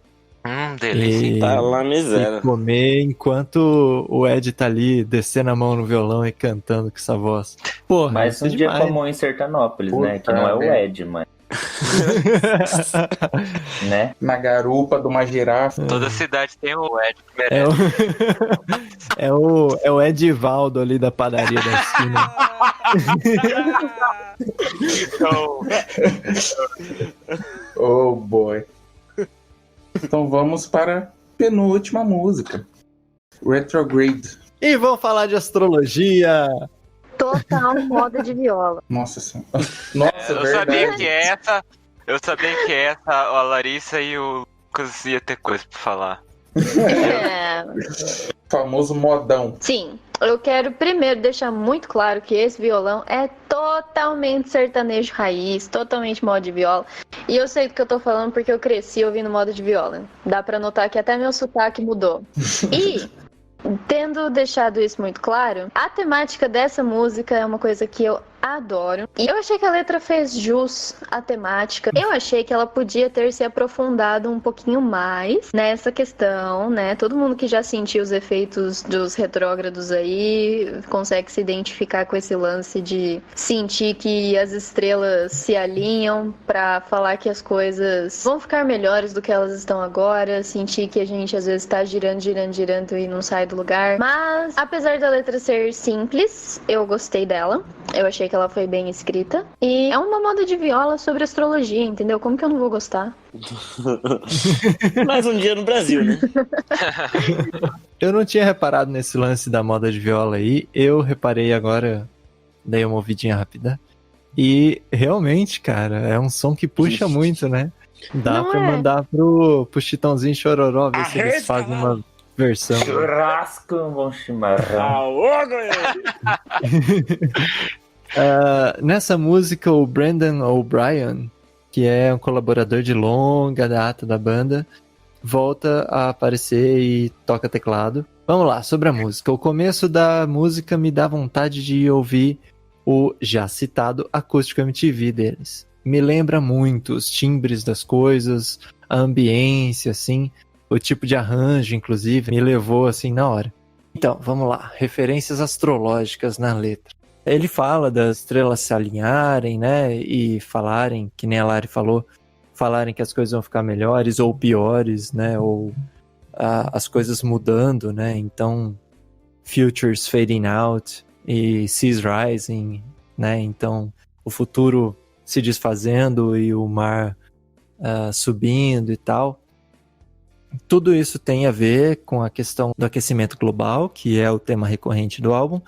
Delícia. Tá lá miséria. E comer enquanto o Ed tá ali descendo a mão no violão e cantando com essa voz. Porra, mais um dia comum em Sertanópolis, né? Que não é o Ed, mas... né? Na garupa de uma girafa. Toda cidade tem o Ed que merece. É o Edivaldo ali da padaria da esquina. Oh boy. Então vamos para a penúltima música. Retrograde. E vamos falar de astrologia. Total moda de viola. Nossa senhora. Nossa, eu verdade. sabia que essa, a Larissa e o Lucas ia ter coisa pra falar. Famoso modão. Sim, eu quero primeiro deixar muito claro que esse violão é totalmente sertanejo raiz, totalmente moda de viola. E eu sei do que eu tô falando porque eu cresci ouvindo moda de viola. Dá pra notar que até meu sotaque mudou. E, tendo deixado isso muito claro, a temática dessa música é uma coisa que eu adoro. E eu achei que a letra fez jus à temática. Eu achei que ela podia ter se aprofundado um pouquinho mais nessa questão, né? Todo mundo que já sentiu os efeitos dos retrógrados aí consegue se identificar com esse lance de sentir que as estrelas se alinham pra falar que as coisas vão ficar melhores do que elas estão agora, sentir que a gente às vezes tá girando e não sai do lugar. Mas, apesar da letra ser simples, eu gostei dela. Eu achei que que ela foi bem escrita. E é uma moda de viola sobre astrologia, entendeu? Como que eu não vou gostar? Mais um dia no Brasil, né? Eu não tinha reparado nesse lance da moda de viola aí. Eu reparei agora, dei uma ouvidinha rápida. E realmente, cara, é um som que puxa muito, né? Dá Não pra é? mandar pro Chitãozinho Chororó, ver se eles Arresca, fazem mano. uma versão. Churrasco, um bom chimarrão. Aô, Goiânia! Nessa música, o Brandon O'Brien, que é um colaborador de longa data da banda, volta a aparecer e toca teclado. Vamos lá, sobre a música. O começo da música me dá vontade de ouvir o já citado Acústico MTV deles. Me lembra muito os timbres das coisas, a ambiência, assim, o tipo de arranjo, inclusive, me levou assim na hora. Então, vamos lá, referências astrológicas na letra. Ele fala das estrelas se alinharem, né, e falarem, que nem a Lari falou, falarem que as coisas vão ficar melhores ou piores, né, ou as coisas mudando, né, então futures fading out e seas rising, né, então o futuro se desfazendo e o mar subindo e tal. Tudo isso tem a ver com a questão do aquecimento global, que é o tema recorrente do álbum,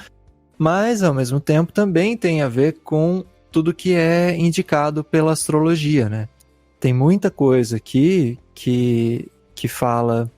mas ao mesmo tempo também tem a ver com tudo que é indicado pela astrologia, né? Tem muita coisa aqui que fala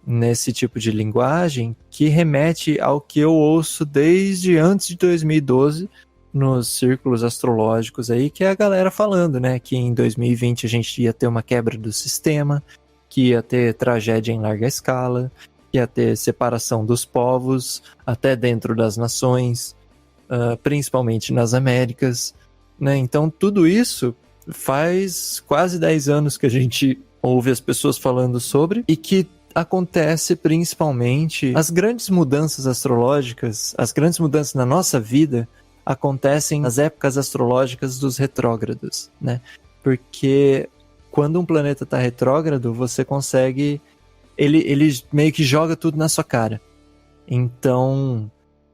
nesse tipo de linguagem que remete ao que eu ouço desde antes de 2012 nos círculos astrológicos aí, que é a galera falando, né? Que em 2020 a gente ia ter uma quebra do sistema, que ia ter tragédia em larga escala, que ia ter separação dos povos, até dentro das nações, principalmente nas Américas, né? Então tudo isso faz quase 10 anos que a gente ouve as pessoas falando sobre, e que acontece principalmente as grandes mudanças astrológicas, as grandes mudanças na nossa vida acontecem nas épocas astrológicas dos retrógrados, né? Porque quando um planeta está retrógrado, você consegue... Ele meio que joga tudo na sua cara. Então,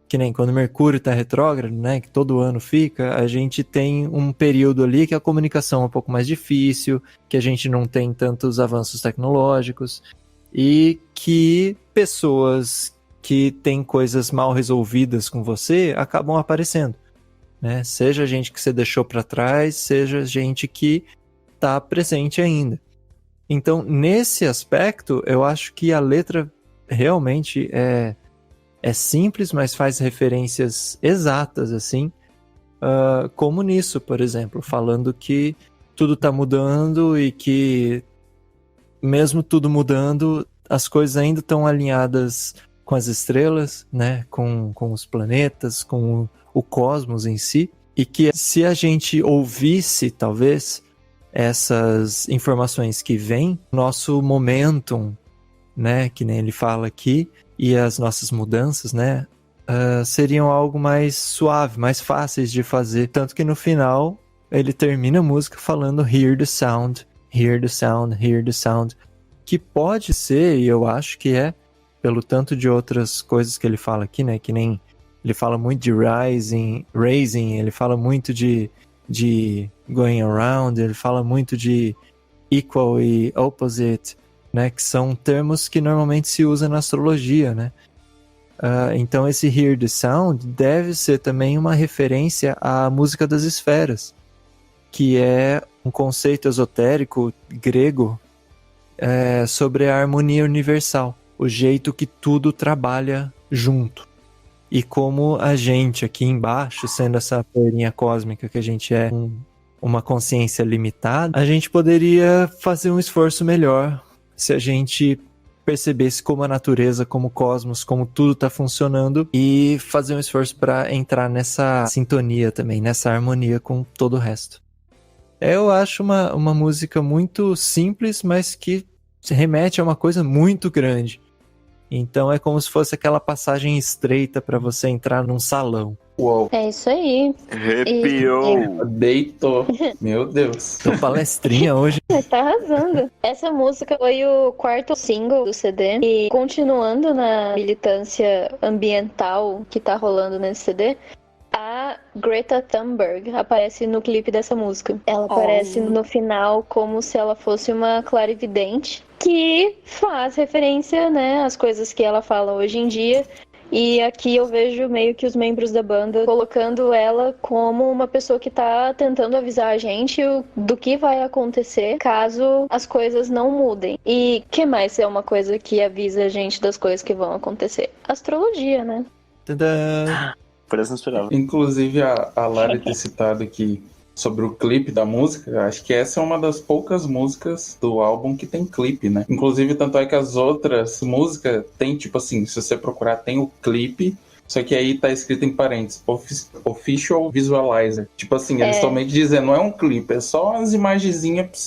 que nem quando Mercúrio está retrógrado, né? Que todo ano fica, a gente tem um período ali que a comunicação é um pouco mais difícil, que a gente não tem tantos avanços tecnológicos, e que pessoas que têm coisas mal resolvidas com você acabam aparecendo, né? Seja gente que você deixou para trás, seja gente que está presente ainda. Então, nesse aspecto, eu acho que a letra realmente é simples, mas faz referências exatas, assim, como nisso, por exemplo, falando que tudo está mudando e que, mesmo tudo mudando, as coisas ainda estão alinhadas com as estrelas, né, com os planetas, com o cosmos em si, e que se a gente ouvisse, talvez, essas informações que vêm, nosso momentum, né, que nem ele fala aqui, e as nossas mudanças, né, seriam algo mais suave, mais fáceis de fazer. Tanto que no final, ele termina a música falando hear the sound, hear the sound, hear the sound, que pode ser, e eu acho que é, pelo tanto de outras coisas que ele fala aqui, né, que nem ele fala muito de raising, ele fala muito de going around, ele fala muito de equal e opposite, né, que são termos que normalmente se usa na astrologia, né. Então esse Hear the Sound deve ser também uma referência à música das esferas, que é um conceito esotérico grego sobre a harmonia universal, o jeito que tudo trabalha junto. E como a gente aqui embaixo, sendo essa poeirinha cósmica que a gente é, uma consciência limitada, a gente poderia fazer um esforço melhor se a gente percebesse como a natureza, como o cosmos, como tudo está funcionando, e fazer um esforço para entrar nessa sintonia também, nessa harmonia com todo o resto. Eu acho uma música muito simples, mas que remete a uma coisa muito grande. Então é como se fosse aquela passagem estreita para você entrar num salão. Uou, É isso aí. Arrepiou! deitou. Meu Deus. Tô palestrinha hoje. Mas tá arrasando. Essa música foi o quarto single do CD. E continuando na militância ambiental que tá rolando nesse CD, a Greta Thunberg aparece no clipe dessa música. Ela aparece no final como se ela fosse uma clarividente que faz referência, né, às coisas que ela fala hoje em dia. E aqui eu vejo meio que os membros da banda colocando ela como uma pessoa que tá tentando avisar a gente do que vai acontecer caso as coisas não mudem. E que mais é uma coisa que avisa a gente das coisas que vão acontecer? Astrologia, né? Tadã! Por isso não esperava. Inclusive, a Lari ter citado aqui sobre o clipe da música, acho que essa é uma das poucas músicas do álbum que tem clipe, né? Inclusive, tanto é que as outras músicas tem, tipo assim, se você procurar, tem o clipe, só que aí tá escrito em parênteses, Official Visualizer. Tipo assim, eles estão meio que dizendo, não é um clipe, é só umas imagenzinhas pra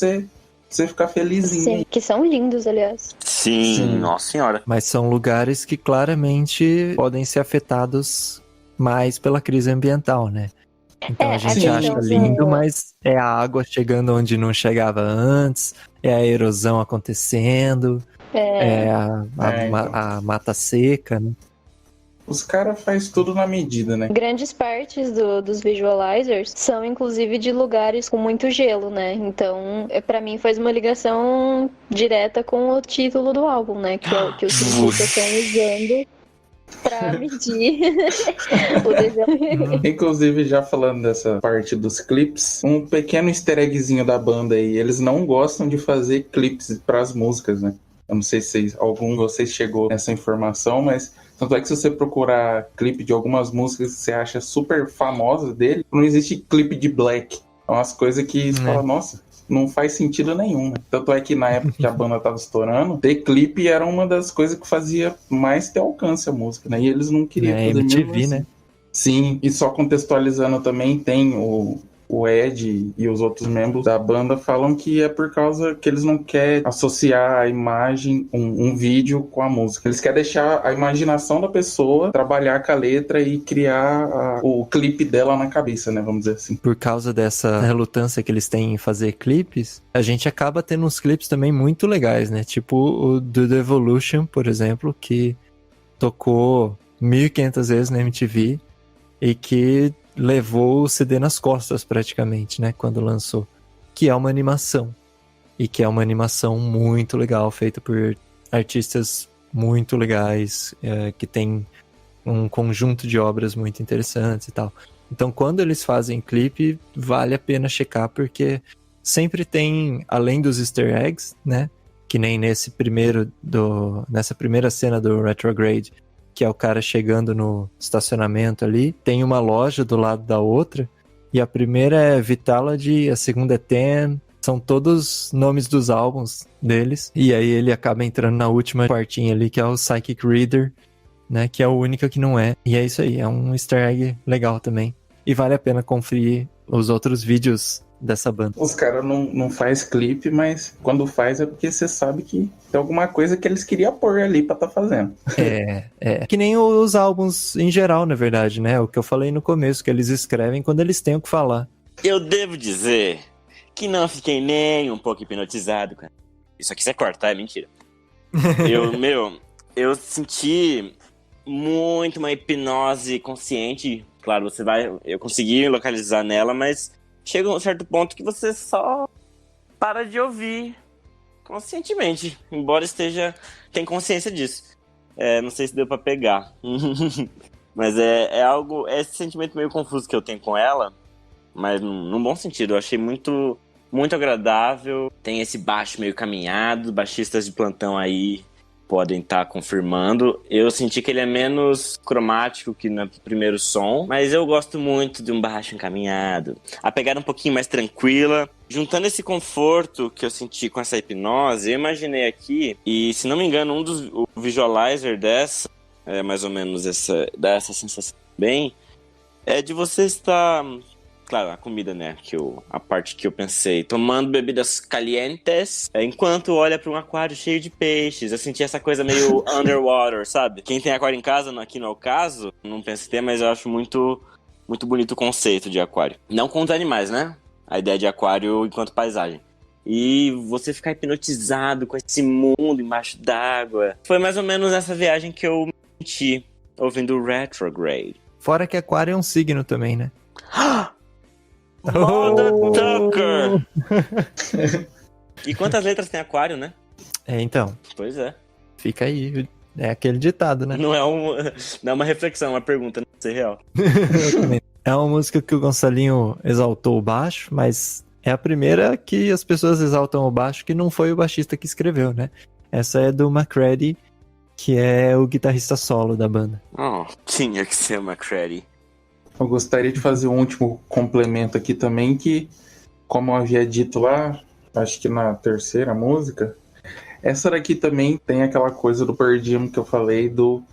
você ficar felizinho. Sim, que são lindos, aliás. Sim, nossa senhora. Mas são lugares que claramente podem ser afetados mais pela crise ambiental, né? Então a gente acha lindo, mas é a água chegando onde não chegava antes, é a erosão acontecendo, é a mata seca, né? Os caras fazem tudo na medida, né? Grandes partes dos visualizers são, inclusive, de lugares com muito gelo, né? Então, pra mim, faz uma ligação direta com o título do álbum, né? Que é o que os cientistas estão usando pra medir o desenho. Inclusive, já falando dessa parte dos clipes, um pequeno easter eggzinho da banda aí. Eles não gostam de fazer clipes pras músicas, né? Eu não sei se algum de vocês chegou nessa informação, mas tanto é que se você procurar clipe de algumas músicas que você acha super famosas dele, não existe clipe de Black. É umas coisas que você fala, nossa, não faz sentido nenhum. Né? Tanto é que na época que a banda tava estourando, ter clipe era uma das coisas que fazia mais ter alcance a música, né? E eles não queriam fazer MTV, mesmo assim. né? Sim, e só contextualizando também, tem o Ed e os outros membros da banda falam que é por causa que eles não querem associar a imagem, um vídeo com a música. Eles querem deixar a imaginação da pessoa trabalhar com a letra e criar o clipe dela na cabeça, né? Vamos dizer assim. Por causa dessa relutância que eles têm em fazer clipes, a gente acaba tendo uns clipes também muito legais, né? Tipo o do The Evolution, por exemplo, que tocou 1.500 vezes na MTV e que levou o CD nas costas praticamente, né, quando lançou, que é uma animação, e que é uma animação muito legal, feita por artistas muito legais, que tem um conjunto de obras muito interessantes e tal. Então, quando eles fazem clipe, vale a pena checar, porque sempre tem, além dos easter eggs, né, que nem nessa primeira cena do Retrograde, que é o cara chegando no estacionamento ali, tem uma loja do lado da outra, e a primeira é Vitality, a segunda é Ten, são todos nomes dos álbuns deles, e aí ele acaba entrando na última partinha ali, que é o Psychic Reader, né, que é a única que não é, e é isso aí, é um easter egg legal também, e vale a pena conferir os outros vídeos dessa banda. Os caras não faz clipe, mas quando faz é porque você sabe que tem alguma coisa que eles queriam pôr ali pra tá fazendo. É. Que nem os álbuns em geral, na verdade, né? O que eu falei no começo, que eles escrevem quando eles têm o que falar. Eu devo dizer que não fiquei nem um pouco hipnotizado, cara. Isso aqui você corta, tá? É mentira. Eu senti muito uma hipnose consciente. Claro, eu consegui localizar nela, mas chega um certo ponto que você só para de ouvir conscientemente, embora tem consciência disso. Não sei se deu pra pegar. Mas esse sentimento meio confuso que eu tenho com ela, mas num bom sentido. Eu achei muito, muito agradável. Tem esse baixo meio caminhado, baixistas de plantão aí podem estar confirmando. Eu senti que ele é menos cromático que no primeiro som, mas eu gosto muito de um baixo encaminhado. A pegada um pouquinho mais tranquila. Juntando esse conforto que eu senti com essa hipnose, eu imaginei aqui, e se não me engano, o visualizer dessa, mais ou menos dá essa sensação bem, é de você estar... Claro, a comida, né? A parte que eu pensei. Tomando bebidas calientes, enquanto olha para um aquário cheio de peixes. Eu senti essa coisa meio underwater, sabe? Quem tem aquário em casa, aqui não é o caso, não penso em ter, mas eu acho muito, muito bonito o conceito de aquário. Não com os animais, né? A ideia de aquário enquanto paisagem. E você ficar hipnotizado com esse mundo embaixo d'água. Foi mais ou menos essa viagem que eu senti ouvindo Retrograde. Fora que aquário é um signo também, né? Motherfucker! E quantas letras tem Aquário, né? Então, Pois é. fica aí. É aquele ditado, né? Não é uma reflexão, é uma pergunta, não sei real. É uma música que o Gonçalinho exaltou o baixo, mas é a primeira que as pessoas exaltam o baixo que não foi o baixista que escreveu, né? Essa é do McCready, que é o guitarrista solo da banda. Oh, tinha que ser o McCready. Eu gostaria de fazer um último complemento aqui também, que, como eu havia dito lá, acho que na terceira música, essa daqui também tem aquela coisa do Pearl Jam que eu falei do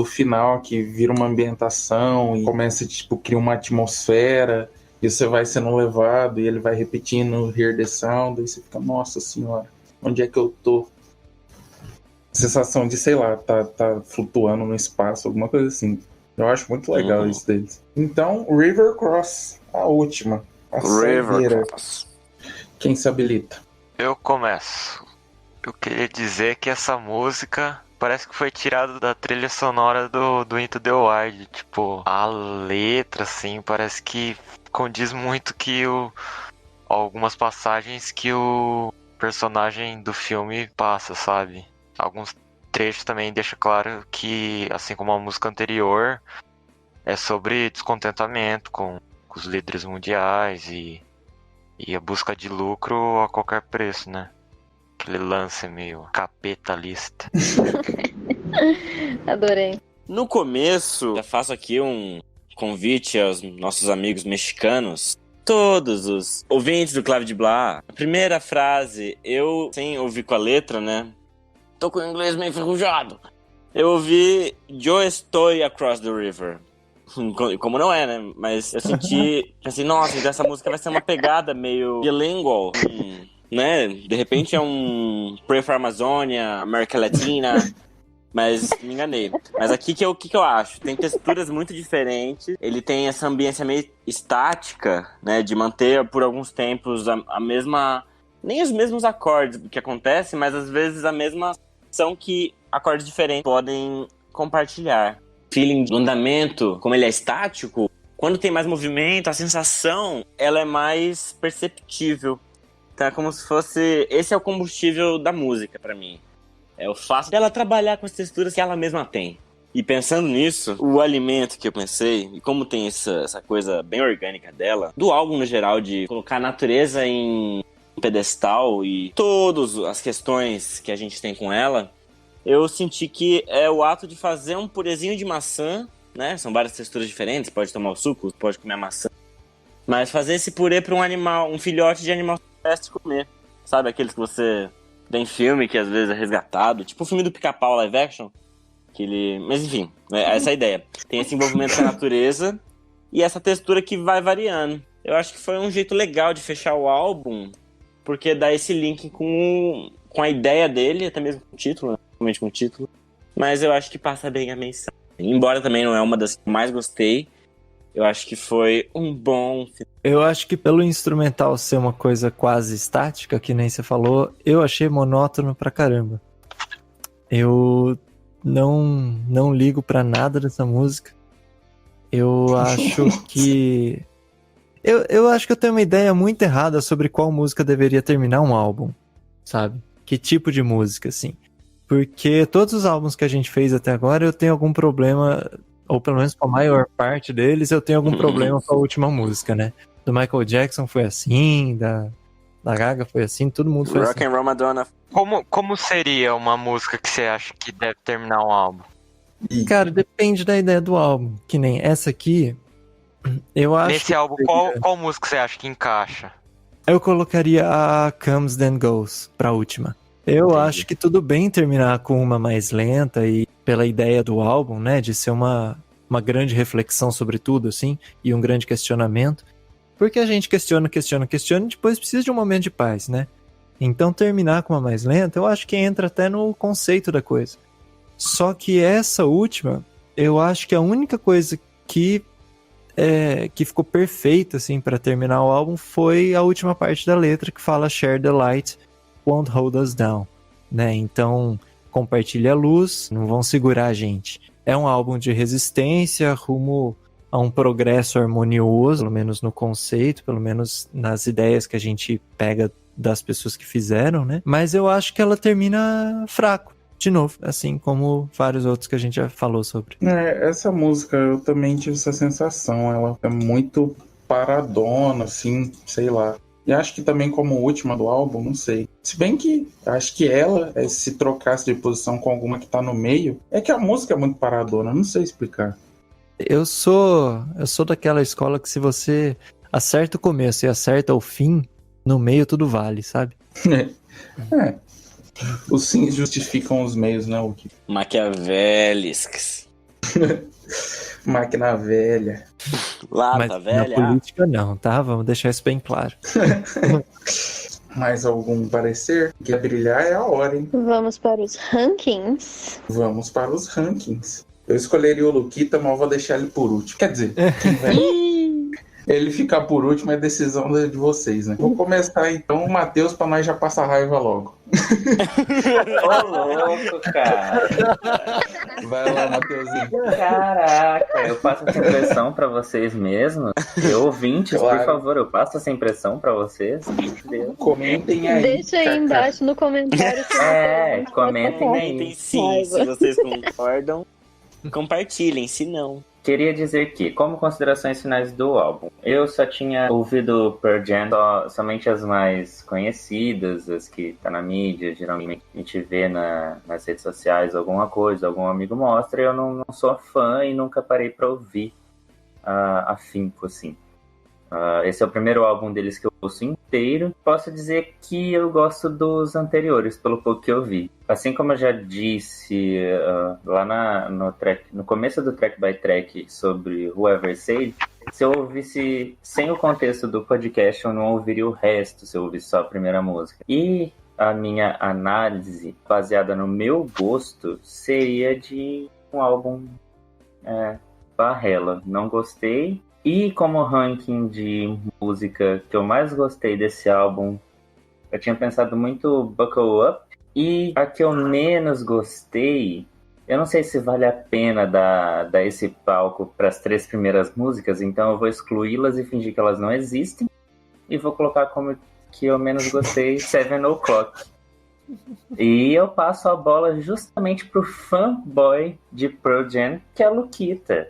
final, que vira uma ambientação e começa, tipo, cria uma atmosfera, e você vai sendo levado, e ele vai repetindo Hear the Sound, e você fica, nossa senhora, onde é que eu tô? Sensação de, sei lá, tá flutuando no espaço, alguma coisa assim. Eu acho muito legal isso deles. Então, River Cross, a última. A saideira. Cross. Quem se habilita? Eu começo. Eu queria dizer que essa música parece que foi tirada da trilha sonora do Into the Wild. Tipo, a letra, assim, parece que condiz muito que algumas passagens que o personagem do filme passa, sabe? Alguns trechos também deixam claro que, assim como a música anterior, é sobre descontentamento com os líderes mundiais e a busca de lucro a qualquer preço, né? Aquele lance meio capitalista. Adorei. No começo, já faço aqui um convite aos nossos amigos mexicanos, todos os ouvintes do Clave de Blá. A primeira frase, eu, sem ouvir com a letra, né? Tô com o inglês meio enferrujado. Eu ouvi Yo estoy across the river. Como não é, né? Mas eu senti, assim, nossa, essa música vai ser uma pegada meio bilingual, né? De repente é um Pray for Amazônia, América Latina, mas me enganei. Mas aqui o que eu acho? Tem texturas muito diferentes, ele tem essa ambiência meio estática, né? De manter por alguns tempos a mesma... Nem os mesmos acordes que acontecem, mas às vezes a mesma ação que acordes diferentes podem compartilhar. Feeling do andamento, como ele é estático, quando tem mais movimento, a sensação ela é mais perceptível. Então é como se fosse... Esse é o combustível da música pra mim. É o fato dela trabalhar com as texturas que ela mesma tem. E pensando nisso, o alimento que eu pensei, e como tem essa coisa bem orgânica dela, do álbum no geral, de colocar a natureza em pedestal e todas as questões que a gente tem com ela, eu senti que é o ato de fazer um purezinho de maçã, né? São várias texturas diferentes, pode tomar o suco, pode comer a maçã. Mas fazer esse purê para um animal, um filhote de animal silvestre comer. Sabe, aqueles que você vê em filme, que às vezes é resgatado, tipo o filme do Pica-Pau live action. Mas enfim, essa é a ideia. Tem esse envolvimento com a natureza e essa textura que vai variando. Eu acho que foi um jeito legal de fechar o álbum, porque dá esse link com a ideia dele, até mesmo com o título, né? Realmente com o título. Mas eu acho que passa bem a mensagem. Embora também não é uma das que mais gostei, eu acho que foi um bom... Eu acho que pelo instrumental ser uma coisa quase estática, que nem você falou, eu achei monótono pra caramba. Eu não ligo pra nada dessa música. Eu acho que... Eu acho que eu tenho uma ideia muito errada sobre qual música deveria terminar um álbum, sabe? Que tipo de música, assim. Porque todos os álbuns que a gente fez até agora, eu tenho algum problema, ou pelo menos com a maior parte deles, eu tenho algum problema com a última música, né? Do Michael Jackson foi assim, da Gaga foi assim, todo mundo foi Rock assim. and Roll Madonna. Como seria uma música que você acha que deve terminar um álbum? Cara, depende da ideia do álbum. Que nem essa aqui, eu acho... Nesse álbum, qual música você acha que encaixa? Eu colocaria a Comes Then Goes pra última. Eu acho que tudo bem terminar com uma mais lenta e pela ideia do álbum, né, de ser uma grande reflexão sobre tudo, assim, e um grande questionamento. Porque a gente questiona e depois precisa de um momento de paz, né? Então terminar com uma mais lenta, eu acho que entra até no conceito da coisa. Só que essa última, eu acho que a única coisa que ficou perfeita, assim, pra terminar o álbum foi a última parte da letra que fala Share the light, won't hold us down, né? Então, compartilha a luz, não vão segurar a gente. É um álbum de resistência rumo a um progresso harmonioso, pelo menos no conceito, pelo menos nas ideias que a gente pega das pessoas que fizeram, né? Mas eu acho que ela termina fraco, de novo, assim como vários outros que a gente já falou sobre. Essa música eu também tive essa sensação, ela é muito paradona, assim, sei lá. E acho que também como última do álbum, não sei. Se bem que acho que ela, se trocasse de posição com alguma que tá no meio, é que a música é muito paradona, não sei explicar. Eu sou daquela escola que se você acerta o começo e acerta o fim, no meio tudo vale, sabe? Os fins justificam os meios, né, Wookie? Maquiavélicos. Máquina velha. Lata Mas velha. na política não, tá? Vamos deixar isso bem claro. Mais algum parecer? Quer brilhar é a hora, hein? Vamos para os rankings. Vamos para os rankings. Eu escolheria o Luquita, mas eu vou deixar ele por último. Quer dizer, ele ficar por último é decisão de vocês, né? Vou começar então o Matheus pra nós já passar raiva logo. Ô, louco, cara. Vai lá, Matheusinho. Caraca, eu passo essa impressão pra vocês mesmos. Ouvintes, Claro. por favor, eu passo essa impressão pra vocês. Meu Deus. Comentem aí. Deixa aí Cacá. embaixo no comentário. se É, você comentem aí. Comentem sim, se vocês concordam. Compartilhem, se não. Queria dizer que, como considerações finais do álbum, eu só tinha ouvido Pearl Jam somente as mais conhecidas, as que tá na mídia, geralmente a gente vê nas redes sociais alguma coisa, algum amigo mostra, e eu não sou fã e nunca parei pra ouvir afinco, assim. Esse é o primeiro álbum deles que eu ouço inteiro. Posso dizer que eu gosto dos anteriores, pelo pouco que eu vi. Assim como eu já disse lá no começo do Track by Track sobre Whoever Said, se eu ouvisse sem o contexto do podcast, eu não ouviria o resto se eu ouvisse só a primeira música. E a minha análise, baseada no meu gosto, seria de um álbum barrela. Não gostei. E como ranking de música que eu mais gostei desse álbum, eu tinha pensado muito Buckle Up. E a que eu menos gostei, eu não sei se vale a pena dar esse palco para as 3 primeiras músicas, então eu vou excluí-las e fingir que elas não existem. E vou colocar como que eu menos gostei 7 O'Clock. E eu passo a bola justamente pro fanboy de Pearl Jam, que é a Luquita.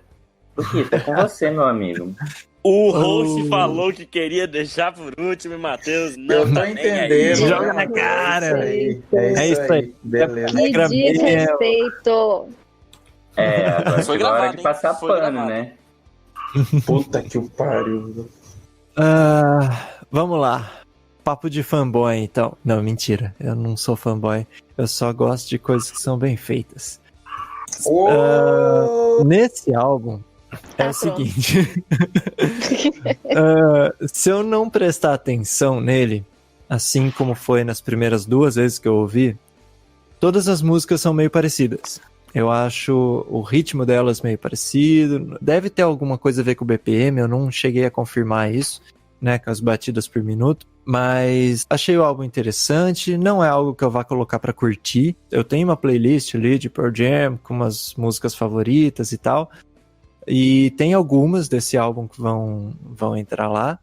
Luquita, com você, meu amigo. O host falou que queria deixar por último e Matheus não Eu tô tá nem entendendo. aí. Joga na cara. É isso aí. Beleza. Que desrespeito. Agora Foi chegou a hora gravado, de hein? passar Foi pano, gravado. né? Puta que o pariu. Vamos lá. Papo de fanboy, então. Não, mentira. Eu não sou fanboy. Eu só gosto de coisas que são bem feitas. Nesse álbum, é o pronto. seguinte. Se eu não prestar atenção nele, assim como foi nas primeiras 2 vezes que eu ouvi, todas as músicas são meio parecidas. Eu acho o ritmo delas meio parecido. Deve ter alguma coisa a ver com o BPM, eu não cheguei a confirmar isso, né, com as batidas por minuto. Mas achei o álbum interessante, não é algo que eu vá colocar pra curtir. Eu tenho uma playlist ali de Pearl Jam com umas músicas favoritas e tal. E tem algumas desse álbum que vão entrar lá.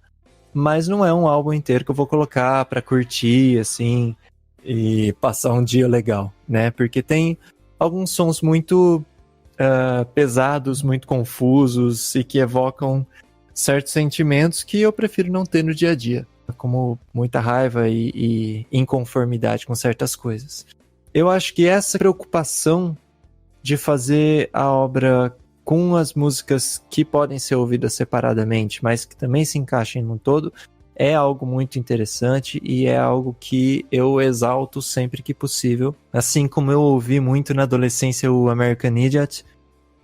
Mas não é um álbum inteiro que eu vou colocar pra curtir, assim, e passar um dia legal, né? Porque tem alguns sons muito pesados, muito confusos e que evocam certos sentimentos que eu prefiro não ter no dia a dia, como muita raiva e inconformidade com certas coisas. Eu acho que essa preocupação de fazer a obra com as músicas que podem ser ouvidas separadamente, mas que também se encaixem num todo, é algo muito interessante e é algo que eu exalto sempre que possível. Assim como eu ouvi muito na adolescência o American Idiot,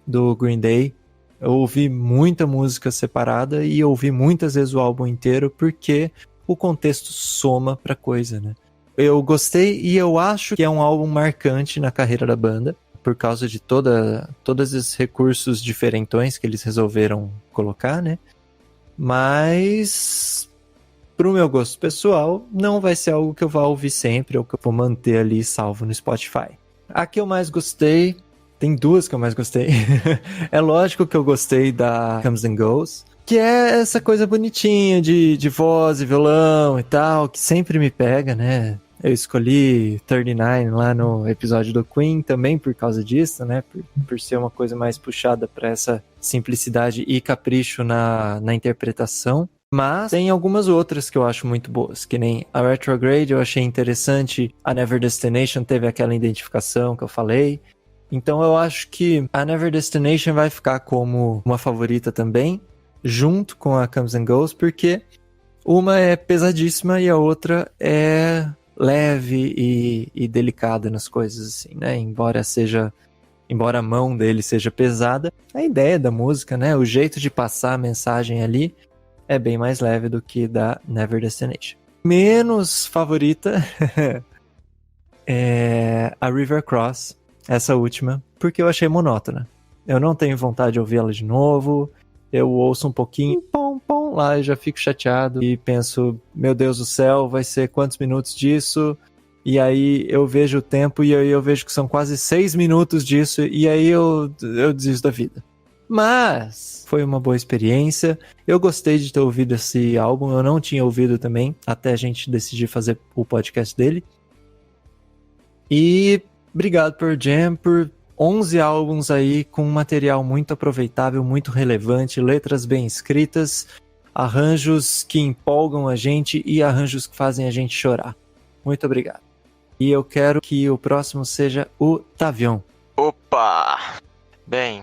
do Green Day, eu ouvi muita música separada e ouvi muitas vezes o álbum inteiro porque o contexto soma pra coisa, né? Eu gostei e eu acho que é um álbum marcante na carreira da banda, por causa de todos esses recursos diferentões que eles resolveram colocar, né? Mas, pro meu gosto pessoal, não vai ser algo que eu vá ouvir sempre ou que eu vou manter ali salvo no Spotify. A que eu mais gostei Tem duas que eu mais gostei. É lógico que eu gostei da Comes and Goes, que é essa coisa bonitinha de voz e violão e tal, que sempre me pega, né? Eu escolhi 39 lá no episódio do Queen também por causa disso, né? Por ser uma coisa mais puxada para essa simplicidade e capricho na interpretação. Mas tem algumas outras que eu acho muito boas, que nem a Retrograde eu achei interessante, a Never Destination teve aquela identificação que eu falei. Então eu acho que a Never Destination vai ficar como uma favorita também, junto com a Comes and Goes, porque uma é pesadíssima e a outra é leve e delicada nas coisas, assim, né? Embora a mão dele seja pesada, a ideia da música, né? O jeito de passar a mensagem ali é bem mais leve do que da Never Destination. Menos favorita é a River Cross, essa última, porque eu achei monótona. Eu não tenho vontade de ouvi-la de novo, eu ouço um pouquinho, pom, lá e já fico chateado e penso, meu Deus do céu, vai ser quantos minutos disso? E aí eu vejo o tempo e aí eu vejo que são quase 6 minutos disso e aí eu desisto da vida. Mas foi uma boa experiência, eu gostei de ter ouvido esse álbum, eu não tinha ouvido também, até a gente decidir fazer o podcast dele. E obrigado Pearl Jam por 11 álbuns aí com material muito aproveitável, muito relevante, letras bem escritas, arranjos que empolgam a gente e arranjos que fazem a gente chorar. Muito obrigado. E eu quero que o próximo seja o Tavião. Opa! Bem,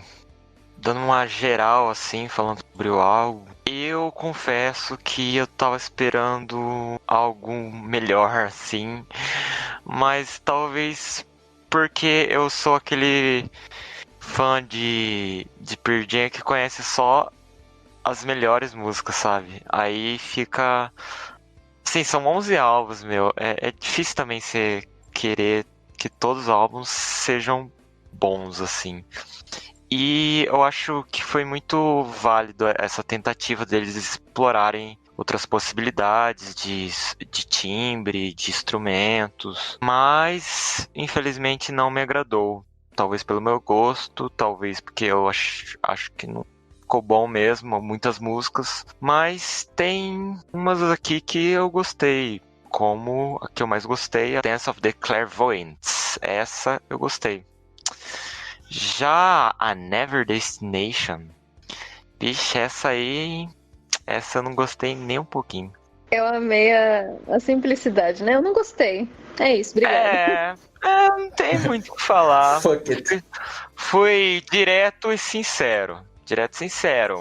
dando uma geral assim, falando sobre o álbum, eu confesso que eu tava esperando algo melhor assim, mas talvez porque eu sou aquele fã de Pearl Jam que conhece só as melhores músicas, sabe? Aí fica... Sim, são 11 álbuns, meu. É difícil também você querer que todos os álbuns sejam bons, assim. E eu acho que foi muito válido essa tentativa deles explorarem outras possibilidades de timbre, de instrumentos, mas infelizmente não me agradou. Talvez pelo meu gosto, talvez porque eu acho que não ficou bom mesmo, muitas músicas, mas tem umas aqui que eu gostei, como a que eu mais gostei, a Dance of the Clairvoyants. Essa eu gostei. Já a Never Destination, bicho, essa eu não gostei nem um pouquinho. Eu amei a simplicidade, né? Eu não gostei. É isso, obrigada. Não tem muito o que falar. Fuck it. Foi direto e sincero.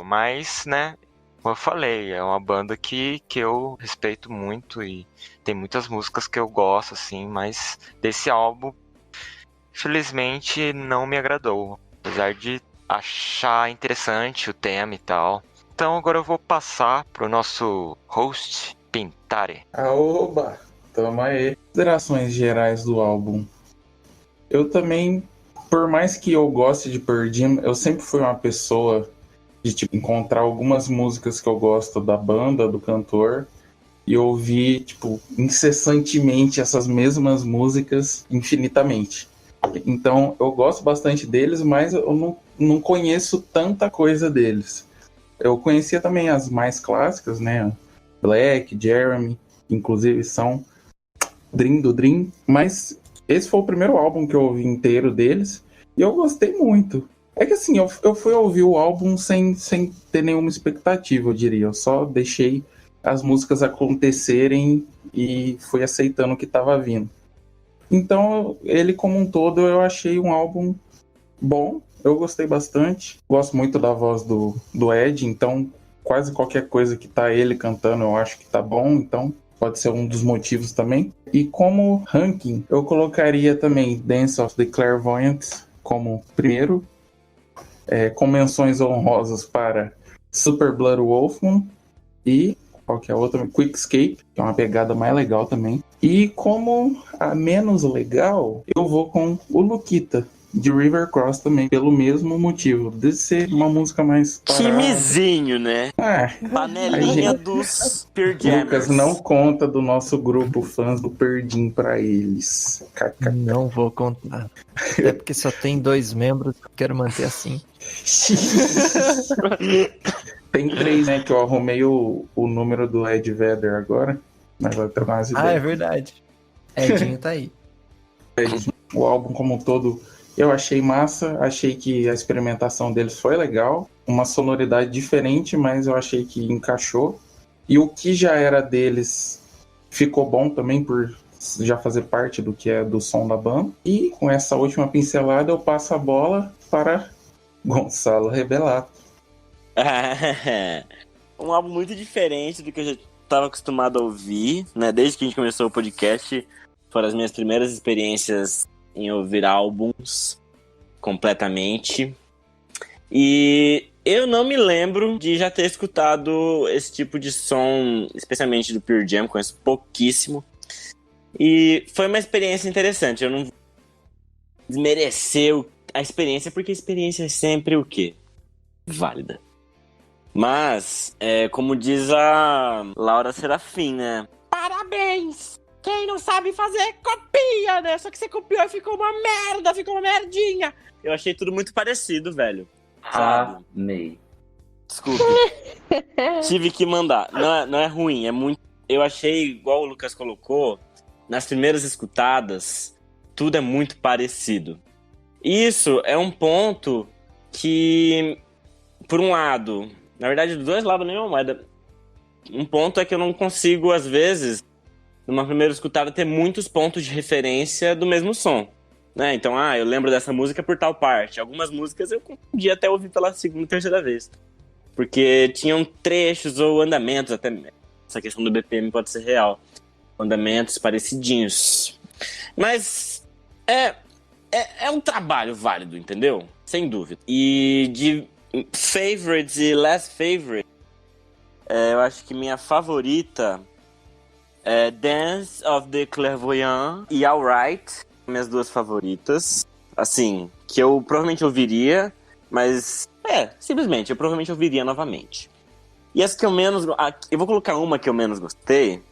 Mas, né, como eu falei, é uma banda que eu respeito muito e tem muitas músicas que eu gosto, assim, mas desse álbum, infelizmente, não me agradou. Apesar de achar interessante o tema e tal. Então agora eu vou passar pro nosso host, Pintare. Aoba! Toma aí. Considerações gerais do álbum. Eu também, por mais que eu goste de Pearl Jam, eu sempre fui uma pessoa de tipo, encontrar algumas músicas que eu gosto da banda, do cantor, e ouvir tipo, incessantemente essas mesmas músicas infinitamente. Então eu gosto bastante deles, mas eu não conheço tanta coisa deles. Eu conhecia também as mais clássicas, né? Black, Jeremy, inclusive são Dream do Dream, mas esse foi o primeiro álbum que eu ouvi inteiro deles e eu gostei muito. É que assim, eu fui ouvir o álbum sem ter nenhuma expectativa, eu diria. Eu só deixei as músicas acontecerem e fui aceitando o que estava vindo. Então, ele como um todo, eu achei um álbum bom. Eu gostei bastante. Gosto muito da voz do Ed, então quase qualquer coisa que tá ele cantando eu acho que tá bom, então pode ser um dos motivos também. E como ranking, eu colocaria também Dance of the Clairvoyants como primeiro, com menções honrosas para Super Blood Wolfman e qualquer outra, Quickscape, que é uma pegada mais legal também. E como a menos legal, eu vou com o Luquita, de River Cross também, pelo mesmo motivo, de ser uma música mais parada. Timezinho, né? Panelinha gente... dos Pearl Jammers. Lucas, não conta do nosso grupo fãs do Perdim pra eles. Não vou contar. Até porque só tem 2 membros, eu quero manter assim. Tem 3, né? Que eu arrumei o número do Ed Vedder agora. Mas vai ter mais ideias. É verdade. Edinho tá aí. O álbum como um todo eu achei massa. Achei que a experimentação deles foi legal. Uma sonoridade diferente, mas eu achei que encaixou. E o que já era deles ficou bom também por já fazer parte do que é do som da banda. E com essa última pincelada eu passo a bola para Gonçalo Rebelato. Um álbum muito diferente do que eu já estava acostumado a ouvir, né? Desde que a gente começou o podcast, foram as minhas primeiras experiências em ouvir álbuns completamente. E eu não me lembro de já ter escutado esse tipo de som, especialmente do Pearl Jam, conheço pouquíssimo. E foi uma experiência interessante. Eu não desmereceu a experiência, porque a experiência é sempre o quê? Válida. Mas, como diz a Laura Serafim, né? Parabéns! Quem não sabe fazer, copia, né? Só que você copiou e ficou uma merda, ficou uma merdinha. Eu achei tudo muito parecido, velho. Sabe? Amei. Desculpe. Tive que mandar. Não é ruim, é muito... Eu achei, igual o Lucas colocou, nas primeiras escutadas, tudo é muito parecido. Isso é um ponto que, por um lado... Na verdade, dos dois lados, nenhuma moeda. Um ponto é que eu não consigo, às vezes, numa primeira escutada, ter muitos pontos de referência do mesmo som. Né? Então, eu lembro dessa música por tal parte. Algumas músicas eu podia até ouvir pela segunda, terceira vez. Porque tinham trechos ou andamentos, até essa questão do BPM pode ser real. Andamentos parecidinhos. Mas é um trabalho válido, entendeu? Sem dúvida. E de favorites e less favorite, eu acho que minha favorita é Dance of the Clairvoyant e Alright, minhas duas favoritas, assim, que eu provavelmente ouviria, mas simplesmente, eu provavelmente ouviria novamente. E as que eu menos... Eu vou colocar uma que eu menos gostei,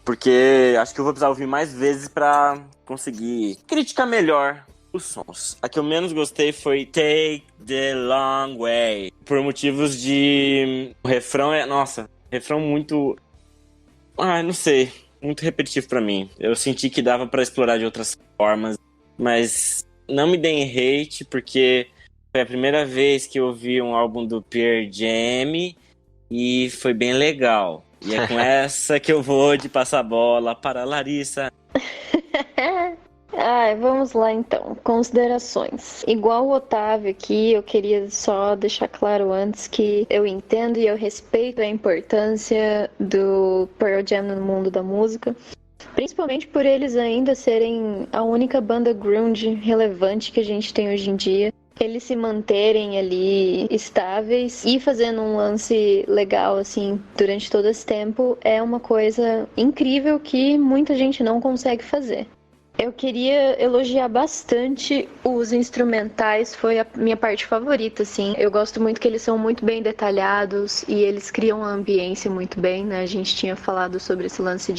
porque acho que eu vou precisar ouvir mais vezes pra conseguir criticar melhor os sons. A que eu menos gostei foi Take the Long Way. Por motivos de... O refrão refrão muito... não sei. Muito repetitivo pra mim. Eu senti que dava pra explorar de outras formas. Mas não me deem hate, porque foi a primeira vez que eu ouvi um álbum do Pearl Jam e foi bem legal. E é com essa que eu vou de passar a bola para a Larissa. Vamos lá então, considerações. Igual o Otávio aqui, eu queria só deixar claro antes que eu entendo e eu respeito a importância do Pearl Jam no mundo da música, principalmente por eles ainda serem a única banda grunge relevante que a gente tem hoje em dia. Eles se manterem ali estáveis e fazendo um lance legal assim durante todo esse tempo é uma coisa incrível que muita gente não consegue fazer. Eu queria elogiar bastante os instrumentais, foi a minha parte favorita, assim. Eu gosto muito que eles são muito bem detalhados e eles criam a ambiência muito bem, né? A gente tinha falado sobre esse lance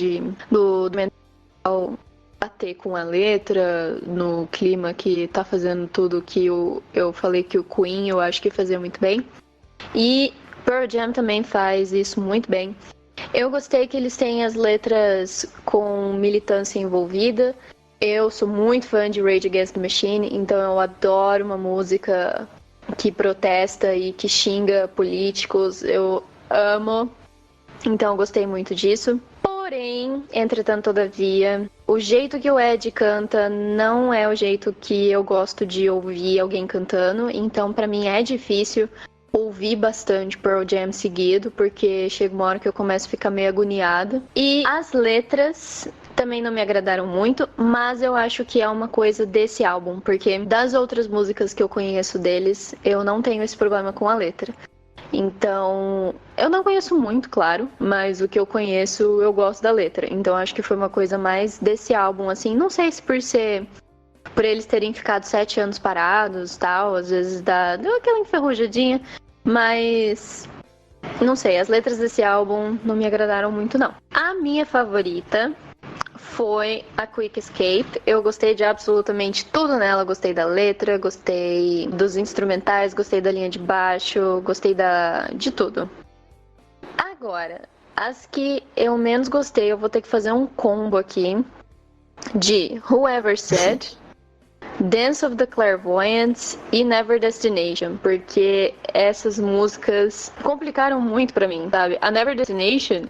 do mental bater com a letra, no clima que tá fazendo tudo que eu falei que o Queen eu acho que fazia muito bem. E Pearl Jam também faz isso muito bem. Eu gostei que eles têm as letras com militância envolvida. Eu sou muito fã de Rage Against the Machine, então eu adoro uma música que protesta e que xinga políticos. Eu amo, então eu gostei muito disso. Porém, entretanto, todavia, o jeito que o Ed canta não é o jeito que eu gosto de ouvir alguém cantando, então pra mim é difícil ouvir bastante Pearl Jam seguido, porque chega uma hora que eu começo a ficar meio agoniada. E as letras também não me agradaram muito, mas eu acho que é uma coisa desse álbum, porque das outras músicas que eu conheço deles, eu não tenho esse problema com a letra. Então, eu não conheço muito, claro, mas o que eu conheço, eu gosto da letra. Então, acho que foi uma coisa mais desse álbum, assim. Não sei se por ser por eles terem ficado 7 anos parados, tal, às vezes deu aquela enferrujadinha, mas não sei, as letras desse álbum não me agradaram muito, não. A minha favorita foi a Quick Escape. Eu gostei de absolutamente tudo nela. Gostei da letra, gostei dos instrumentais, gostei da linha de baixo, gostei de tudo. Agora, as que eu menos gostei, eu vou ter que fazer um combo aqui de Whoever Said, Dance of the Clairvoyants e Never Destination, porque essas músicas complicaram muito pra mim, sabe? A Never Destination,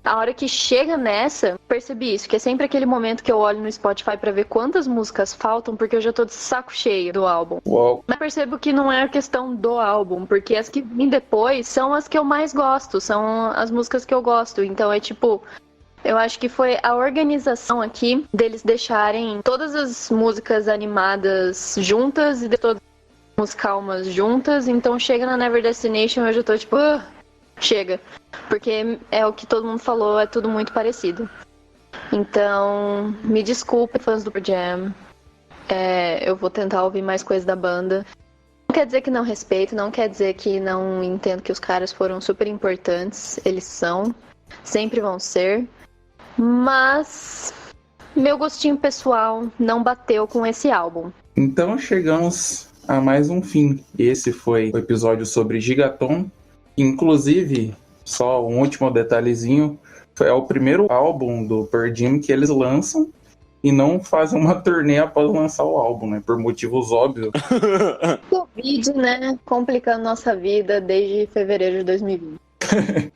a hora que chega nessa, percebi isso, que é sempre aquele momento que eu olho no Spotify pra ver quantas músicas faltam, porque eu já tô de saco cheio do álbum. Uau. Mas percebo que não é a questão do álbum, porque as que vêm depois são as que eu mais gosto, são as músicas que eu gosto. Então é tipo, eu acho que foi a organização aqui deles deixarem todas as músicas animadas juntas e todas as calmas juntas. Então chega na Never Destination, eu já tô tipo, chega. Porque é o que todo mundo falou, é tudo muito parecido. Então, me desculpe, fãs do Pearl Jam. Eu vou tentar ouvir mais coisas da banda. Não quer dizer que não respeito, não quer dizer que não entendo que os caras foram super importantes. Eles são, sempre vão ser. Mas meu gostinho pessoal não bateu com esse álbum. Então chegamos a mais um fim. Esse foi o episódio sobre Gigaton. Inclusive, só um último detalhezinho, é o primeiro álbum do Pearl Jam que eles lançam e não fazem uma turnê após lançar o álbum, né? Por motivos óbvios. Covid, né? Complicando nossa vida desde fevereiro de 2020.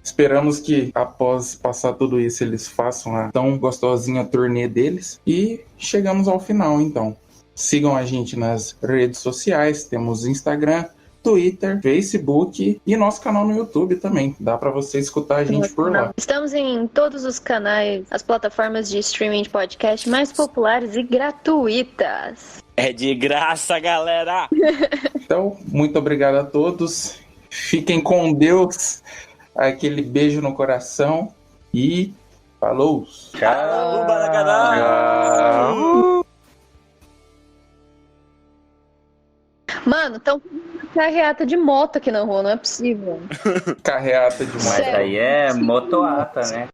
Esperamos que após passar tudo isso eles façam a tão gostosinha turnê deles. E chegamos ao final, então. Sigam a gente nas redes sociais, temos Instagram, Twitter, Facebook e nosso canal no YouTube também. Dá pra você escutar a gente por lá. Estamos em todos os canais, as plataformas de streaming de podcast mais populares e gratuitas. É de graça, galera! Então, muito obrigado a todos. Fiquem com Deus. Aquele beijo no coração. E falou! Tchau! Baracará! Mano, estão carreata de moto aqui na rua, não é possível. Carreata demais. Mas aí é motoata, né?